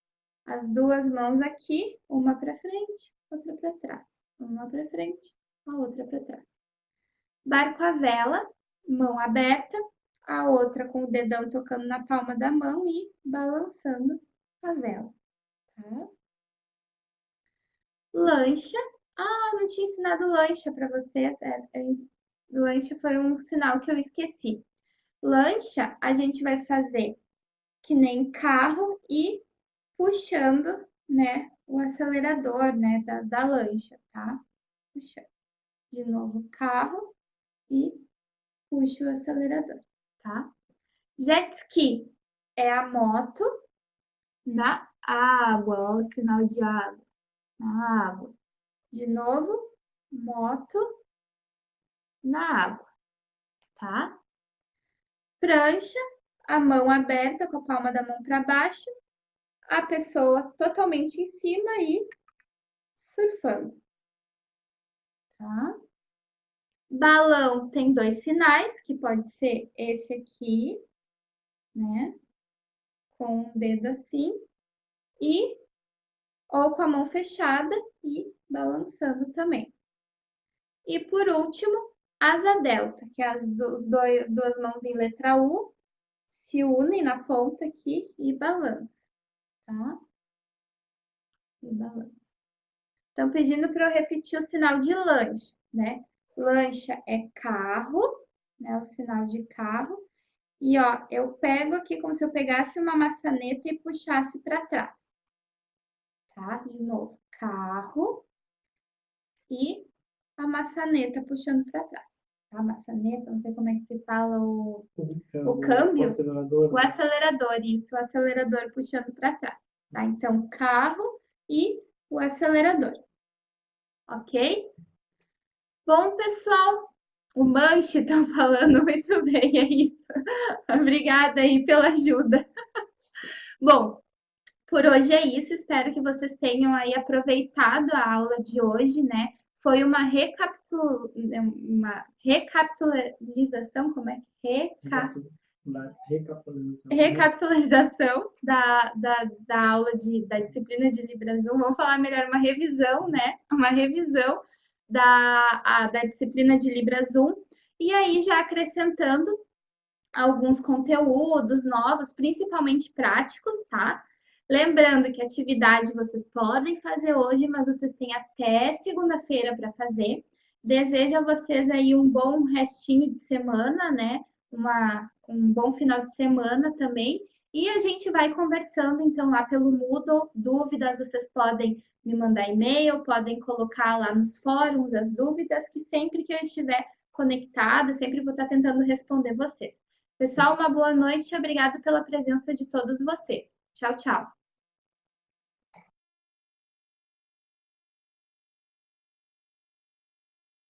as duas mãos aqui, uma para frente, outra para trás. Uma para frente, a outra para trás. Barco à vela, mão aberta, a outra com o dedão tocando na palma da mão e balançando a vela, tá? Lancha. Ah, não tinha ensinado lancha para vocês. Lancha foi um sinal que eu esqueci. Lancha, a gente vai fazer que nem carro e puxando, né, o acelerador, né, da lancha, tá? Puxando. De novo, carro e puxo o acelerador, tá? Jet ski é a moto na água, ó, o sinal de água, na água. De novo, moto na água, tá? Prancha, a mão aberta com a palma da mão para baixo, a pessoa totalmente em cima e surfando, tá? Balão tem dois sinais, que pode ser esse aqui, né? Com um dedo assim, e ou com a mão fechada e balançando também. E por último, asa delta, que é as duas mãos em letra U se unem na ponta aqui e balança, tá? E balança. Estão pedindo para eu repetir o sinal de lancha, né? Lancha é carro, né? O sinal de carro. E, ó, eu pego aqui como se eu pegasse uma maçaneta e puxasse para trás. Tá? De novo, carro e a maçaneta puxando para trás. Tá? A maçaneta, não sei como é que se fala o câmbio. O acelerador, isso, o acelerador puxando para trás. Tá? Então, carro e o acelerador. Ok? Bom, pessoal, o Manche tá falando muito bem, é isso. Obrigada aí pela ajuda. Bom, por hoje é isso. Espero que vocês tenham aí aproveitado a aula de hoje, né? Foi uma recapitalização, como é? Recapitalização da aula da disciplina de Libras 1. Vamos falar melhor, uma revisão, né? Uma revisão da disciplina de Libras 1. E aí, já acrescentando alguns conteúdos novos, principalmente práticos, tá? Lembrando que atividade vocês podem fazer hoje, mas vocês têm até segunda-feira para fazer. Desejo a vocês aí um bom restinho de semana, né? Um bom final de semana também. E a gente vai conversando, então, lá pelo Moodle. Dúvidas, vocês podem me mandar e-mail, podem colocar lá nos fóruns as dúvidas, que sempre que eu estiver conectada, sempre vou estar tentando responder vocês. Pessoal, uma boa noite e obrigado pela presença de todos vocês. Tchau, tchau.